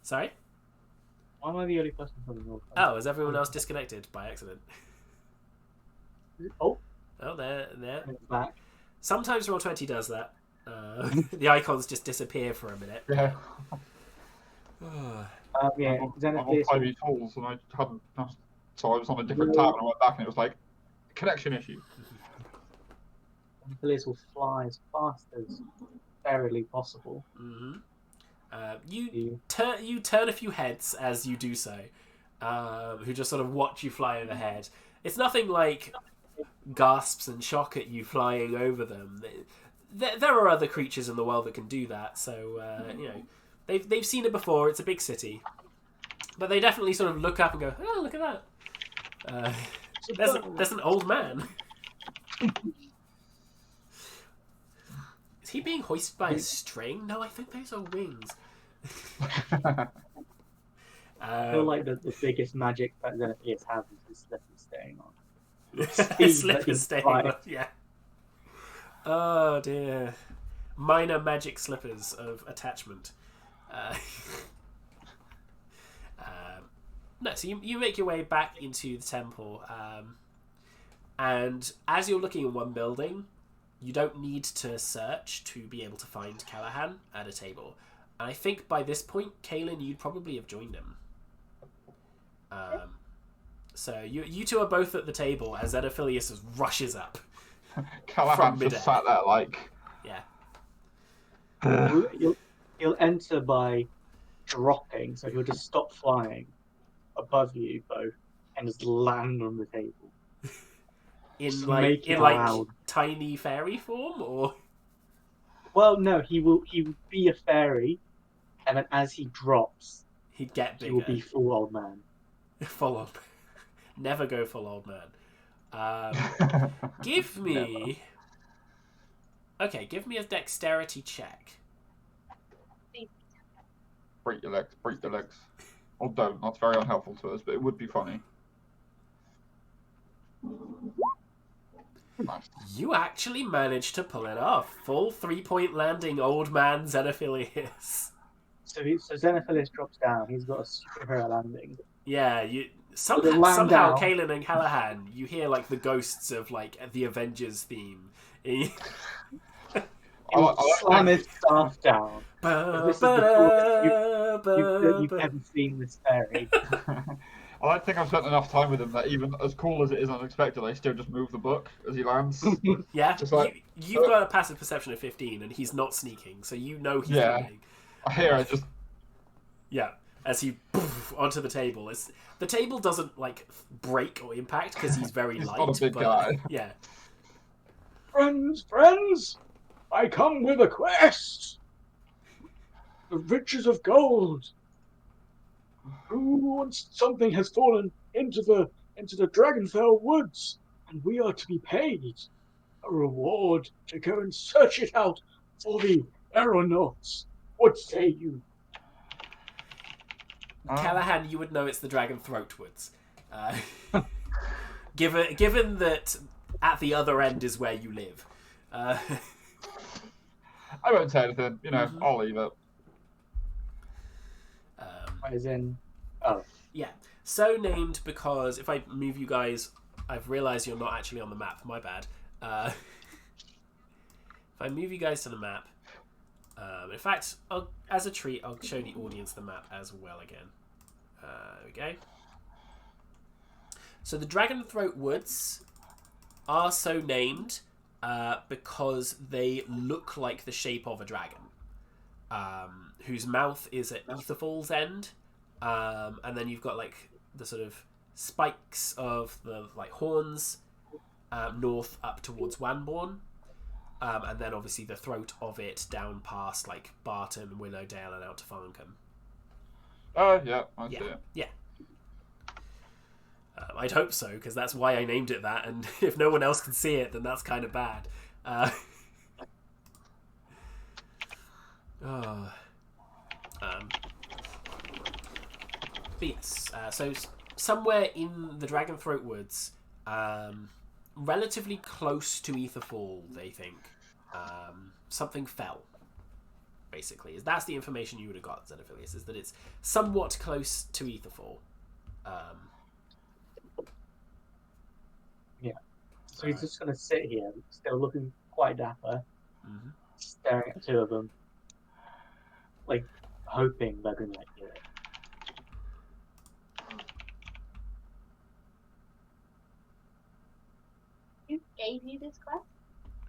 Sorry? Why am I the only person from the Roll 20? Oh, is everyone else disconnected by accident? Oh, Oh, there. and it's back. Sometimes Roll20 does that. The icons just disappear for a minute. Yeah. Yeah, I'm on Xenophilius. Pirate Falls and I hadn't. So I was on a different tab and I went back and it was like, connection issue. Xenophilius will fly as fast as verily possible. Mm-hmm. You turn a few heads as you do so, who just sort of watch you fly overhead. It's nothing like gasps and shock at you flying over them. There are other creatures in the world that can do that, so you know they've seen it before. It's a big city, but they definitely sort of look up and go, "Oh, look at that! There's an old man." Is he being hoisted by a string? No, I think those are wings. I feel like the biggest magic that Xenophilius has is his slippers staying on. His slippers staying fly. on, yeah. Oh dear. Minor magic slippers of attachment. No, so you make your way back into the temple, and as you're looking in one building, you don't need to search to be able to find Callahan at a table. And I think by this point, Kaelin, you'd probably have joined him. So you two are both at the table as Xenophilius rushes up. Callahan midair. just sat there like. Yeah. You'll enter by dropping, so he'll just stop flying above you both and just land on the table. In Just like make it in like loud. tiny fairy form, or Well, no, he will be a fairy, and then as he drops, he'd get he bigger. will be full old man. Full old. Never go full old man. Give me. Okay, give me a dexterity check. Break your legs, break your legs. Or don't, that's very unhelpful to us, but it would be funny. Nice. You actually managed to pull it off. Full 3-point landing, old man Xenophilius. So Xenophilius drops down. He's got a superhero landing. Yeah, With a land somehow down. Kaelin and Callahan, you hear like the ghosts of like the Avengers theme. He'll slam his staff down. This is the coolest you've ever seen this fairy. I don't think I've spent enough time with him that even as cool as it is unexpected, I still just move the book as he lands. Yeah, Just like, you've got a passive perception of 15, and he's not sneaking, so you know he's moving. I hear it just. Yeah, as he onto the table. The table doesn't like break or impact because he's very He's light. not a big but, guy. Yeah. Friends, I come with a quest. The riches of gold. Something has fallen into the Dragonfell woods, and we are to be paid a reward to go and search it out for the aeronauts. What say you? Callahan, you would know it's the Dragon Throat Woods. Given that at the other end is where you live. I won't say anything, I'll leave it. As in, Yeah. So named because if I move you guys, I've realised you're not actually on the map. My bad. If I move you guys to the map, in fact, as a treat, I'll show the audience the map as well again. There we go. So the Dragon Throat Woods are so named because they look like the shape of a dragon, whose mouth is at Etherfall's end, and then you've got like the sort of spikes of the like horns north up towards Wanbourne. And then obviously the throat of it down past like Barton, Willowdale, and out to Farncombe. Yeah, I see it. Yeah. I'd hope so, because that's why I named it that, and if no one else can see it, then that's kind of bad. But yes, so somewhere in the Dragonthroat Woods, relatively close to Etherfall, they think, something fell. Basically, that's the information you would have got, Xenophilius, is that it's somewhat close to Etherfall. yeah. So he's just going to sit here, still looking quite dapper, staring at the two of them, like hoping they're going to hear it. Who gave you this quest?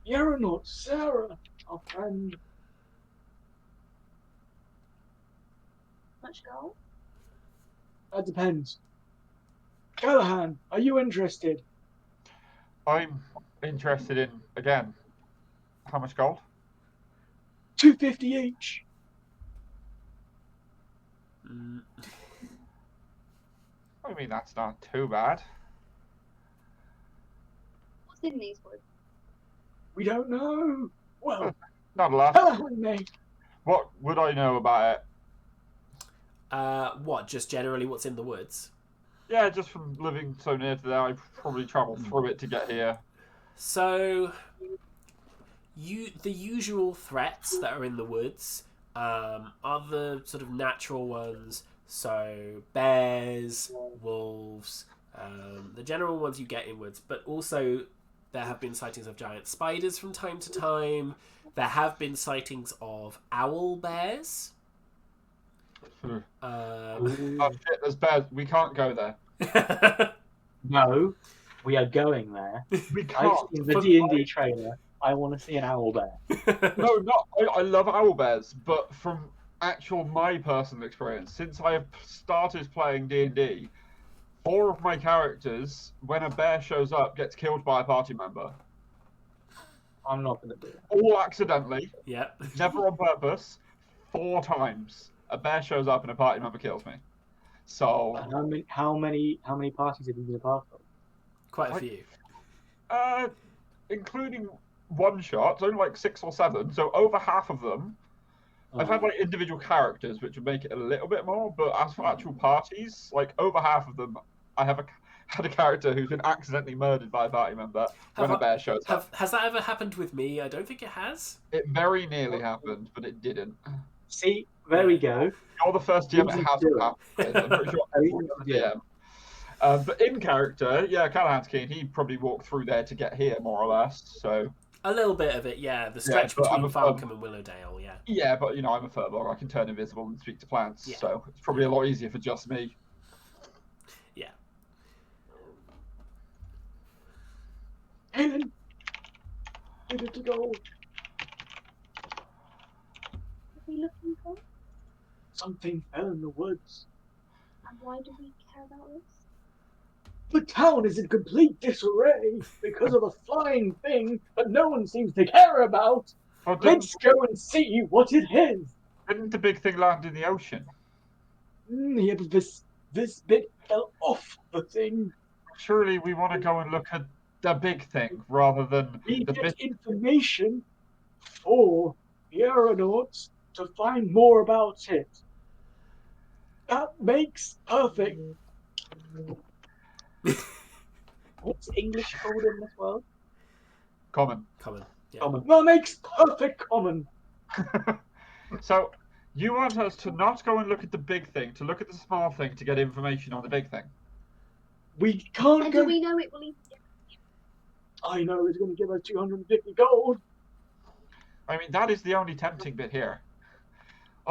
You're not Sarah, our friend. Much gold? That depends. Callahan, are you interested? I'm interested in, again, how much gold? 250 each. I mean, that's not too bad. What's in these woods? We don't know. Well, Not a lot. Callahan may. What would I know about it? What? Just generally what's in the woods? Yeah, just from living so near to there, I probably travelled through it to get here. So, the usual threats that are in the woods are the sort of natural ones. So, bears, wolves, the general ones you get in woods. But also, there have been sightings of giant spiders from time to time. There have been sightings of owl bears. Oh shit, there's bears. We can't go there. No. We are going there. We I've can't. seen the D&D trailer. I want to see an owl bear. No, I love owlbears, but from my personal experience, since I have started playing D&D, 4 of my characters, when a bear shows up, gets killed by a party member. I'm not going to do it. All accidentally, Yep. never on purpose. 4 times a bear shows up and a party member kills me. So How many parties have you been a part of? Quite a few. including one shots, only like 6 or 7. So over half of them, I've had like individual characters, which would make it a little bit more. But as for actual parties, like over half of them, I have had a character who's been accidentally murdered by a party member when a bear shows up. Has that ever happened with me? I don't think it has. It very nearly happened, but it didn't. See, there we go. You're the first DM it hasn't happened. I'm pretty sure Everyone's everyone's the DM. But in character, yeah, Callahan's keen. He probably walked through there to get here, more or less. So a little bit of it, yeah. The stretch between Falcom and Willowdale, yeah. Yeah, but I'm a furball. I can turn invisible and speak to plants, so it's probably a lot easier for just me. Yeah. Helen, give it to go. What are we looking for? Something fell in the woods. And why do we care about this? The town is in complete disarray because of a flying thing that no one seems to care about. Well, Let's go and see what it is. Didn't the big thing land in the ocean? Yeah, but this bit fell off the thing. Surely we want to go and look at the big thing rather than We the get bit. information for the aeronauts to find more about it. That makes perfect. What's English called in this world? Common. Yeah. Common. That makes perfect common. So you want us to not go and look at the big thing, to look at the small thing to get information on the big thing. We can't And go. do we know it will even give us? I know it's going to give us 250 gold. I mean, that is the only tempting bit here.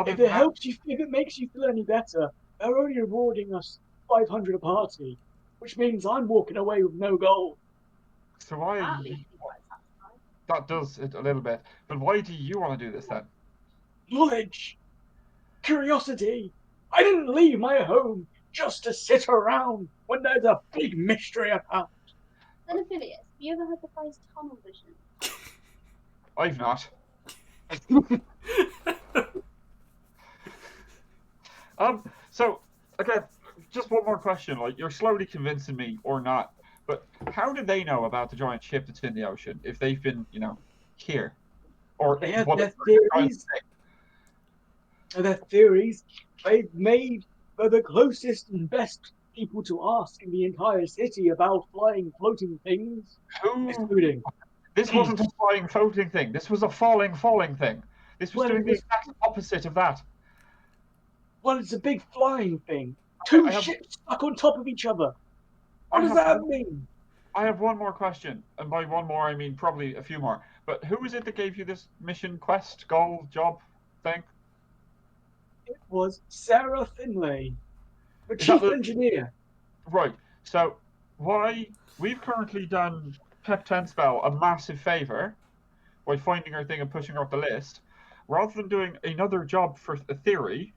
If it helps you, if it makes you feel any better, they're only rewarding us 500 a party, which means I'm walking away with no gold. So why? That leaves me quite satisfied. That does it a little bit. But why do you want to do this then? Knowledge, curiosity. I didn't leave my home just to sit around when there's a big mystery about. Then Affiliates, have you ever heard the phrase tunnel vision? I've not. So again, just one more question. Like, you're slowly convincing me, or not, but how do they know about the giant ship that's in the ocean if they've been, here? Or They have what their they're trying to theories. say? Their theories they've made for the closest and best people to ask in the entire city about flying, floating things, Who? including. This wasn't a flying, floating thing. This was a falling thing. This was Well, doing the exact opposite of that. Well, it's a big flying thing. Two I have- ships stuck on top of each other. I What does have- that mean? I have one more question, and by one more I mean probably a few more. But who is it that gave you this mission, quest, goal, job thing? It was Sarah Finlay, the Is that chief the- engineer. Right. So we've currently done Pep Tenspell a massive favour by finding her thing and pushing her off the list. Rather than doing another job for a theory,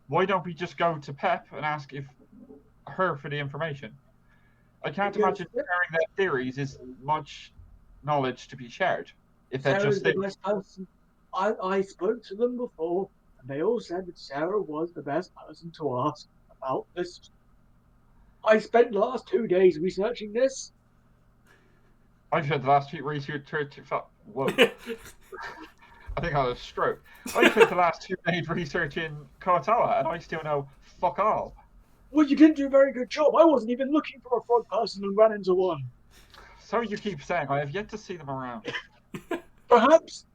why don't we just go to Pep and ask her for the information? I can't Because imagine sharing their theories is much knowledge to be shared. If they're Sarah's just the things. best person. I spoke to them before, and they all said that Sarah was the best person to ask about this. I spent the last 2 days researching this. I've had the last few whoa. I think I had a stroke. I spent the last 2 days researching Koatoa, and I still know fuck all. Well, you didn't do a very good job. I wasn't even looking for a frog person and ran into one. So you keep saying. I have yet to see them around. Perhaps,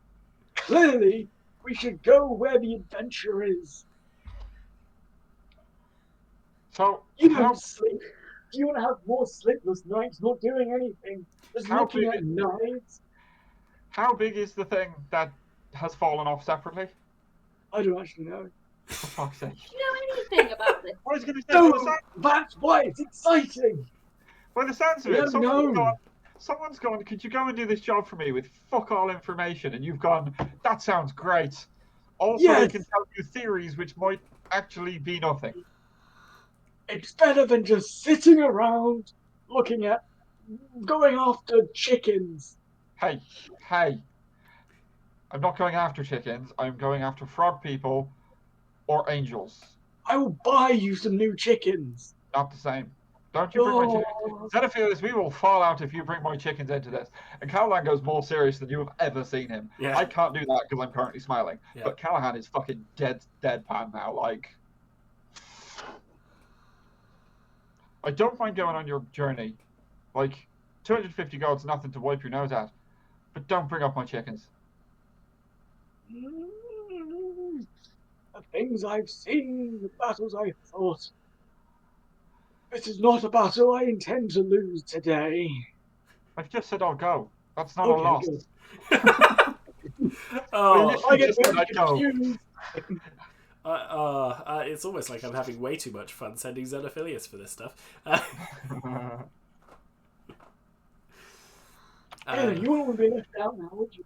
clearly, we should go where the adventure is. So You how, don't sleep. Do you want to have more sleepless nights not doing anything? Just How looking big at knives? how big is the thing that has fallen off separately? I don't actually know. For fuck's sake. Do you know anything about this? I was going to say, No, what's that? that's why it's exciting. By the sounds of We it, have known. someone's gone, could you go and do this job for me with fuck all information? And you've gone, that sounds great. Also, Yes. we can tell you theories which might actually be nothing. It's better than just sitting around looking at going after chickens. Hey. I'm not going after chickens. I'm going after frog people or angels. I will buy you some new chickens. Not the same. Don't you bring my chickens. Oh, Xenophilius, we will fall out if you bring my chickens into this. And Callahan goes more serious than you have ever seen him. Yeah. I can't do that because I'm currently smiling. Yeah. But Callahan is fucking deadpan now. Like, I don't mind going on your journey. Like, 250 gold's nothing to wipe your nose at. But don't bring up my chickens. the things I've seen, the battles I've fought. This is not a battle I intend to lose today. I've just said I'll go. That's not Okay, a loss. good. Oh, I get just said very I'd go. confused. it's almost like I'm having way too much fun sending Xenophilius for this stuff. You wouldn't be left out now, would you?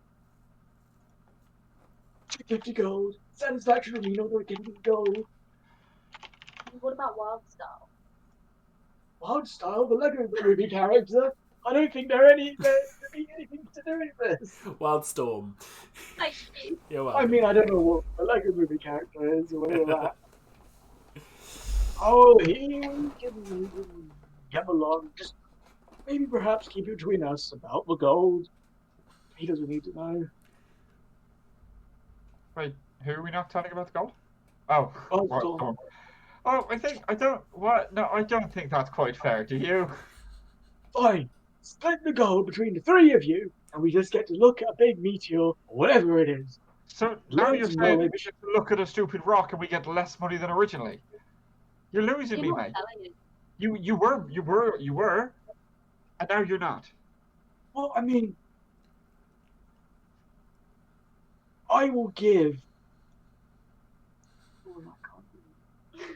50 gold. Satisfaction of me not getting gold. What about Wildstyle? Wildstyle, the Lego movie character. I don't think there's anything to do with this. Wildstorm. Thank you. You're welcome. I mean, I don't know what the Lego movie character is or whatever that. Oh, he can come along. Just maybe perhaps keep it between us about the gold. He doesn't need to know. Wait, who are we not telling about the gold? Oh, Wildstorm. Wildstorm. Oh, I don't think that's quite fair, do you? Fine. Split the gold between the three of you, and we just get to look at a big meteor, or whatever it is. So now Loads you're of saying we knowledge. get to look at a stupid rock and we get less money than originally. You're losing me, You're not mate. selling it. You were, and now you're not. Well, I mean, I will give. Oh, I can't do it.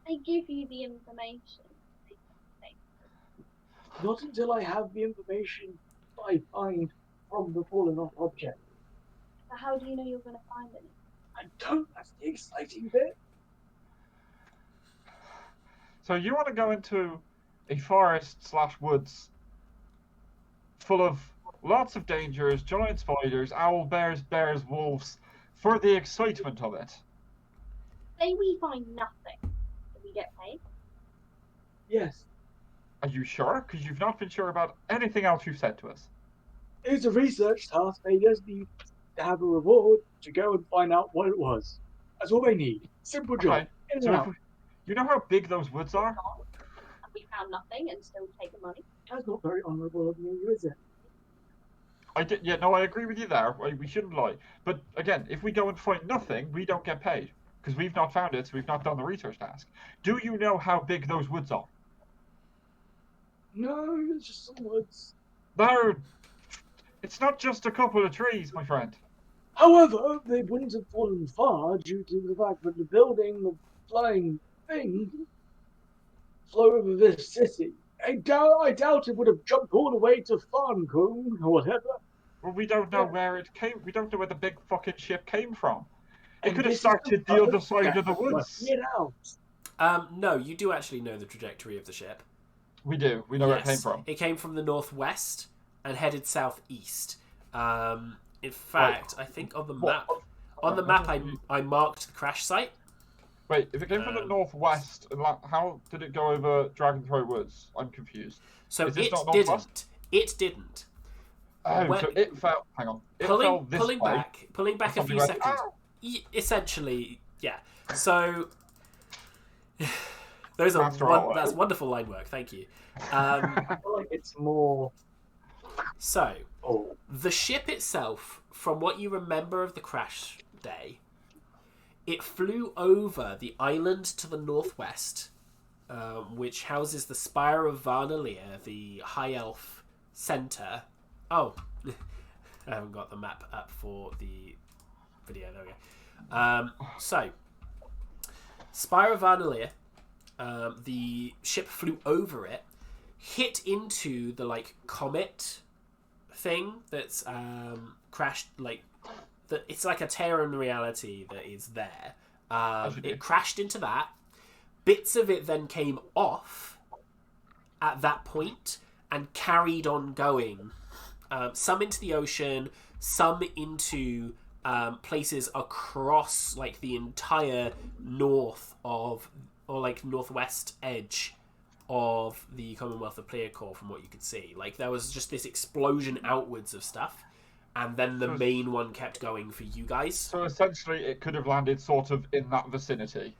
They give you the information. Not until I have the information I find from the fallen off object. But how do you know you're going to find it? I don't. That's the exciting bit. So you want to go into a forest/woods full of lots of dangers, giant spiders, owl bears, wolves, for the excitement of it. Say we find nothing. Do we get paid? Yes. Are you sure? Because you've not been sure about anything else you've said to us. It's a research task. They just need to have a reward to go and find out what it was. That's all they need. Simple job. Okay. In and So out. you know how big those woods are? And we found nothing and still take the money. That's not very honourable of me, is it? I agree with you there. We shouldn't lie. But again, if we go and find nothing, we don't get paid. Because we've not found it, so we've not done the research task. Do you know how big those woods are? No, it's just some woods. No, it's not just a couple of trees, my friend. However, they wouldn't have fallen far due to the fact that the building, the flying thing, flew over this city. I doubt it would have jumped all the way to Farncombe or whatever. Well, we don't know where it came. We don't know where the big fucking ship came from. It And could have this is started the other side of the woods. Get out. No, you do actually know the trajectory of the ship. We do. We know where it came Yes. from. It came from the northwest and headed southeast. In fact, I think on the map, I marked the crash site. Wait, if it came from the northwest, how did it go over Dragon Throat Woods? I'm confused. So Is this it not northwest? didn't. It didn't. Oh, so it fell. Hang on. It fell this pulling way. back a Something few like- seconds. Essentially, yeah. So that's wonderful line work. Thank you. I feel like it's more. So Oh, the ship itself, from what you remember of the crash day, it flew over the island to the northwest, which houses the Spire of Varnalia, the High Elf Centre. Oh, I haven't got the map up for the video. There we go. So, Spire of Varnalia, the ship flew over it, hit into the like comet thing that's crashed. Like that, it's like a tear in reality that is there. It crashed into that. Bits of it then came off at that point and carried on going. Some into the ocean, some into places across like the entire north of, or like northwest edge of the Commonwealth of Pleacore, from what you could see. Like there was just this explosion outwards of stuff, and then the main one kept going for you guys. So essentially, it could have landed sort of in that vicinity.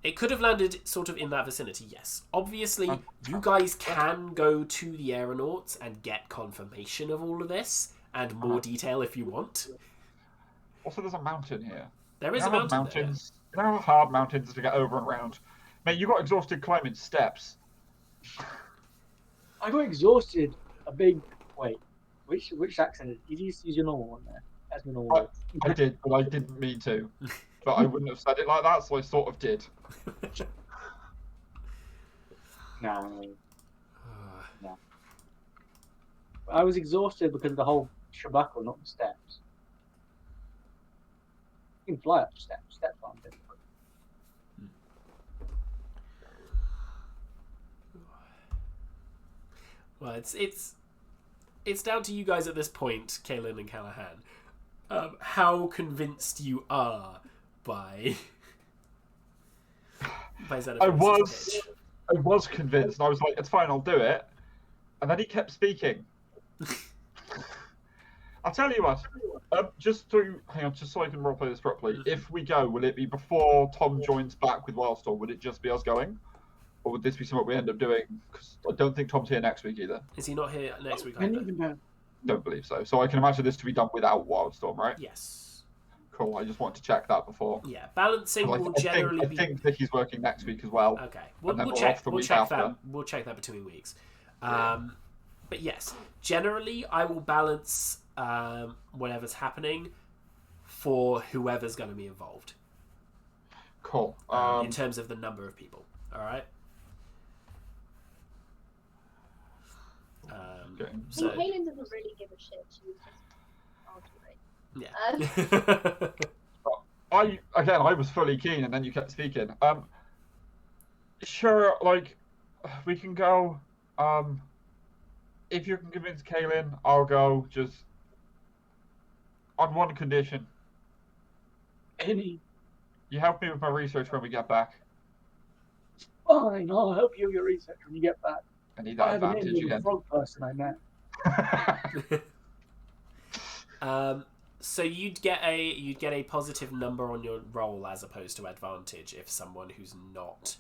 It could have landed sort of in that vicinity, yes. Obviously, you guys can go to the aeronauts and get confirmation of all of this, and more detail if you want. Also, there's a mountain here. There is a mountain there. You know how hard mountains to get over and around? Mate, you got exhausted climbing steps. I got exhausted a big... Wait, which accent? Did you use your normal one there? That's my normal one. I did, but I didn't mean to. But I wouldn't have said it like that, so I sort of did. No. I was exhausted because of the whole shebako, not the steps. You can fly up steps. Steps aren't difficult. Well, it's down to you guys at this point, Kaelin and Callahan, how convinced you are by I was convinced. I was like, it's fine, I'll do it. And then he kept speaking. I'll tell you what. Just so I can roleplay this properly. If we go, will it be before Tom joins back with Wildstorm? Would it just be us going, or would this be something we end up doing? Because I don't think Tom's here next week either. Is he not here next week either? Don't believe so. So I can imagine this to be done without Wildstorm, right? Yes. Cool. I just wanted to check that before. Yeah, balancing will generally be. I think that he's working next week as well. Okay, we'll check. We'll check that. We'll check that between weeks. But yes, generally I will balance whatever's happening for whoever's going to be involved. Cool. In terms of the number of people. All right. So Kaelin doesn't really give a shit. She's just arguing. Yeah. I was fully keen, and then you kept speaking. Sure, like we can go. If you can convince Kaelin, I'll go. Just on one condition. Any? You help me with my research when we get back. Fine, I'll help you with your research when you get back. I need that advantage again. The frog person I met. So you'd get a positive number on your roll as opposed to advantage if someone who's not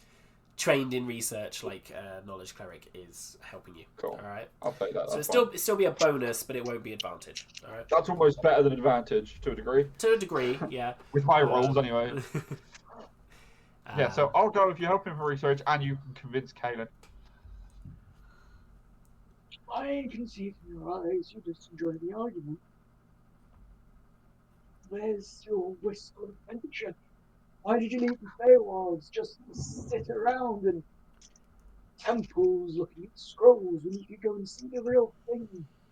trained in research, like a knowledge cleric, is helping you. Cool. All right. I'll take that. So it'll still be a bonus, but it won't be advantage. All right. That's almost better than advantage to a degree. To a degree, yeah. With my rolls, anyway. Yeah. So I'll go if you help him for research, and you can convince Kaelin. I can see from your eyes you just enjoy the argument. Where's your wistful adventure? Why did you leave the Feywilds just to sit around in temples looking at scrolls when you could go and see the real thing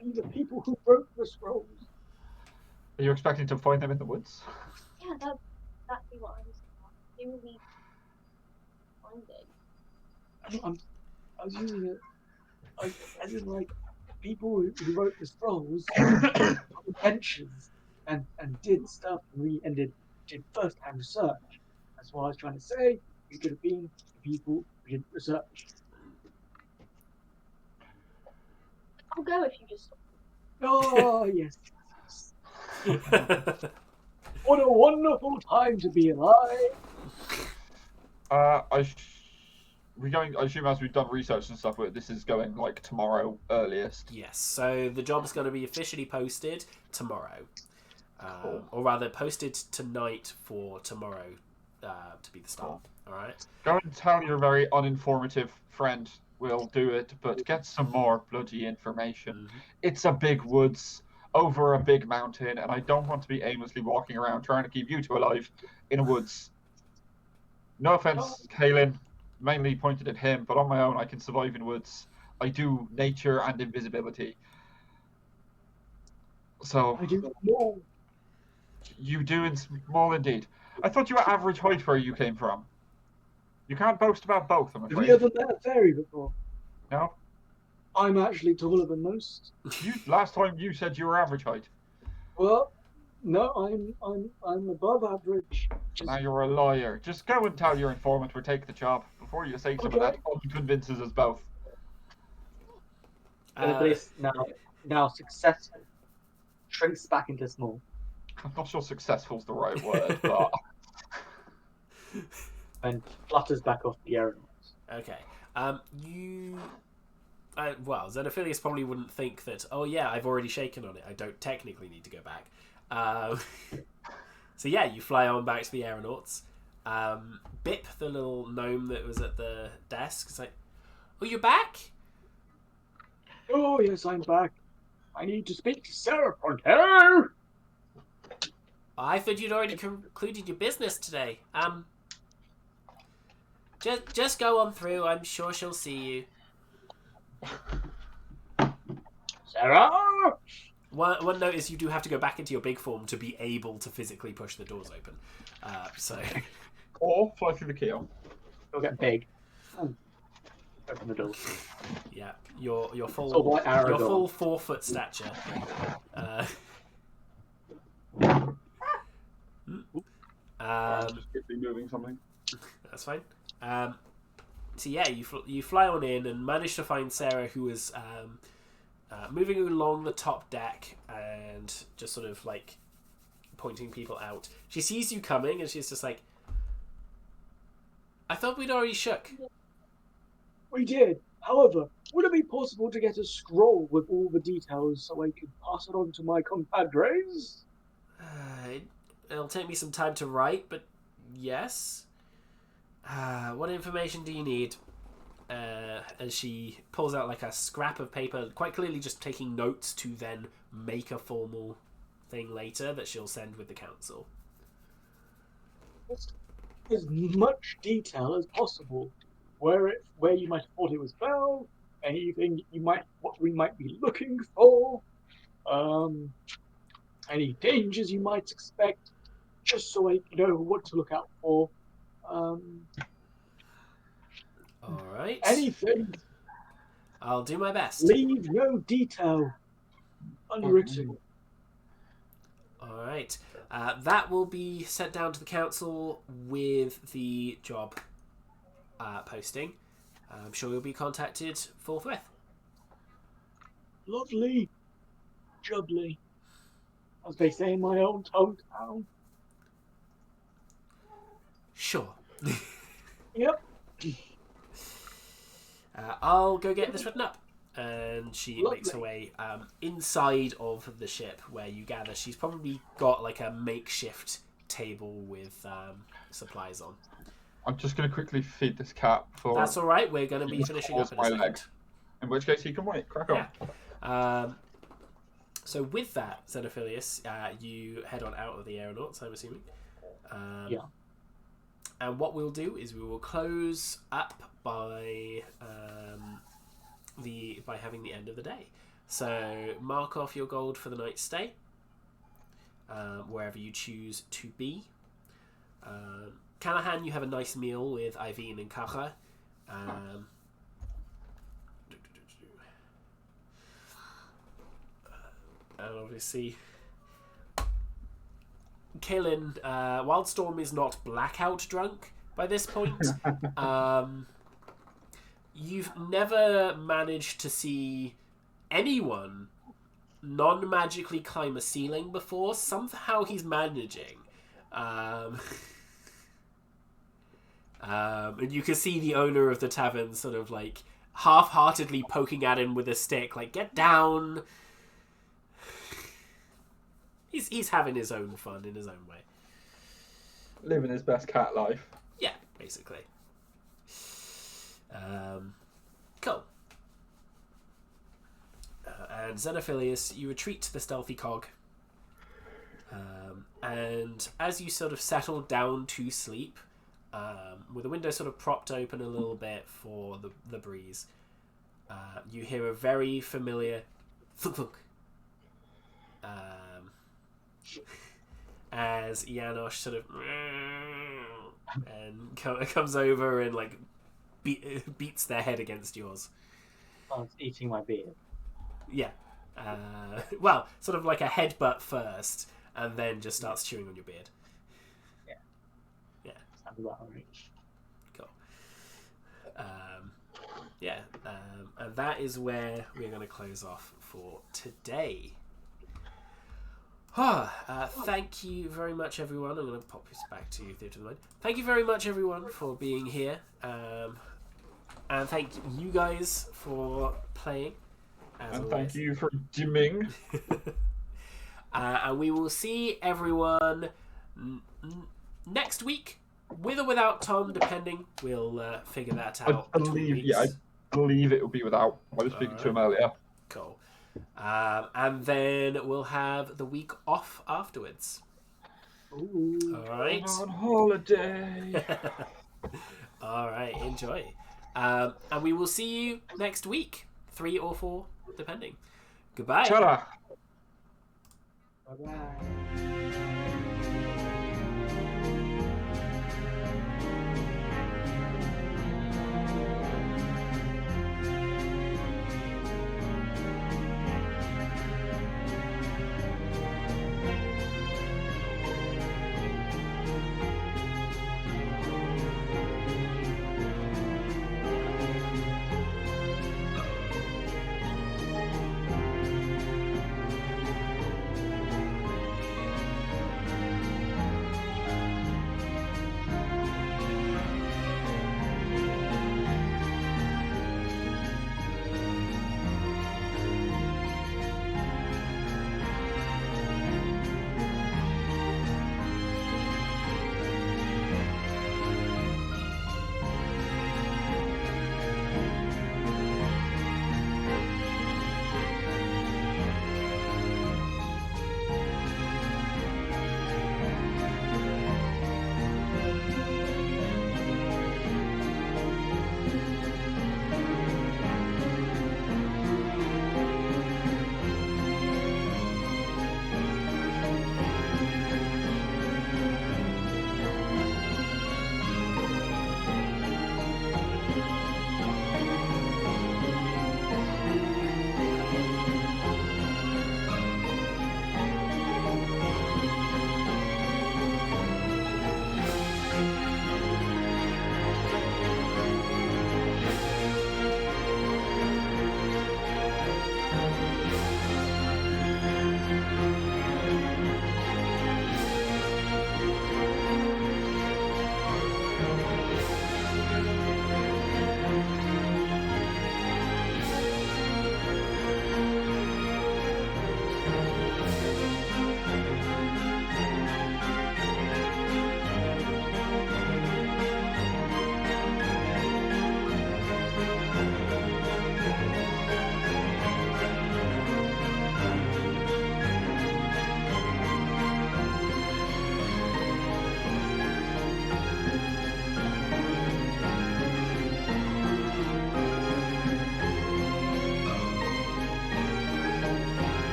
and the people who broke the scrolls? Are you expecting to find them in the woods? Yeah, that'd be what I was doing. You need finding. I was using it. I did like people who wrote the scrolls, adventures, and did stuff, and did first-hand research. That's what I was trying to say. We could have been the people who did research. I'll go if you just. Oh yes. What a wonderful time to be alive. I assume as we've done research and stuff, this is going like tomorrow earliest. Yes, so the job's going to be officially posted tomorrow. Cool. Or rather, posted tonight for tomorrow to be the start. Cool. Alright? Go and tell your very uninformative friend we'll do it, but get some more bloody information. Mm-hmm. It's a big woods over a big mountain, and I don't want to be aimlessly walking around trying to keep you two alive in a woods. No offense, Kaelin, mainly pointed at him, but on my own I can survive in woods. I do nature and invisibility. So I do more. you do in small indeed. I thought you were average height where you came from. You can't boast about both, I'm Have you afraid. ever met a fairy before? No? I'm actually taller than most. Last time you said you were average height. Well, no, I'm above average. Now you're a liar. Just go and tell your informant we'll take the job before you say some of that convinces us both. This now successful shrinks back into small. I'm not sure successful's the right word, but And flutters back off the aeronauts. Okay. Well, Xenophilius probably wouldn't think that, oh yeah, I've already shaken on it. I don't technically need to go back. So yeah, you fly on back to the aeronauts. Bip, the little gnome that was at the desk, is like, oh, you're back? Oh, yes, I'm back. I need to speak to Sarah Pronto. I thought you'd already concluded your business today. Just go on through. I'm sure she'll see you. Sarah! One note is you do have to go back into your big form to be able to physically push the doors open. Or fly through the keel. You'll get big. Open the door. Yeah, your full So like your Aragorn. full 4 foot stature. Just quickly moving something. That's fine. So yeah, you fly on in and manage to find Sarah, who is moving along the top deck and just sort of like pointing people out. She sees you coming and she's just like, I thought we'd already shook. We did. However, would it be possible to get a scroll with all the details so I could pass it on to my compadres? It'll take me some time to write, but yes. What information do you need? As she pulls out like a scrap of paper, quite clearly just taking notes to then make a formal thing later that she'll send with the council. As much detail as possible. Where you might have thought it was found, anything what we might be looking for, any dangers you might expect, just so I know what to look out for. All right. Anything. I'll do my best. Leave no detail unwritten. All right. That will be sent down to the council with the job posting. I'm sure you'll be contacted forthwith. Lovely. Jubbly. As they say in my own hometown. Sure. Yep. I'll go get this written up. And she Lovely. makes her way inside of the ship where you gather. She's probably got like a makeshift table with supplies on. I'm just going to quickly feed this cat before... That's all right. We're going to be finishing up in a my second. leg. In which case, he can wait. Crack on. Yeah. So with that, Xenophilius, you head on out of the aeronauts, I'm assuming. Yeah. And what we'll do is we will close up by having the end of the day. So mark off your gold for the night's stay, wherever you choose to be. Callahan, you have a nice meal with Iveen and Kacha. And obviously, Kaelin, Wildstorm is not blackout drunk by this point. You've never managed to see anyone non-magically climb a ceiling before. Somehow he's managing. And you can see the owner of the tavern sort of like half-heartedly poking at him with a stick, like, get down. He's having his own fun in his own way. Living his best cat life. Yeah, basically. Cool. And Xenophilius, you retreat to the stealthy cog. And as you sort of settle down to sleep, with the window sort of propped open a little bit for the breeze. You hear a very familiar thunk thunk as Janosch sort of and comes over and like beats their head against yours. Oh, it's eating my beard. Yeah. Well, sort of like a headbutt first, and then just starts chewing on your beard. Yeah. Yeah. Sounds about right. Cool. And that is where we're going to close off for today. Thank you very much, everyone. I'm going to pop this back to you, Theatre of the Mind. Thank you very much, everyone, for being here. And thank you guys for playing. And thank you for dimming. And we will see everyone next week, with or without Tom, depending. We'll figure that out. I believe it will be without. I was speaking to him earlier. Cool. And then we'll have the week off afterwards. Ooh. All right. On holiday. All right. Enjoy. And we will see you next week, 3 or 4, depending. Goodbye. Ta-da. Bye-bye.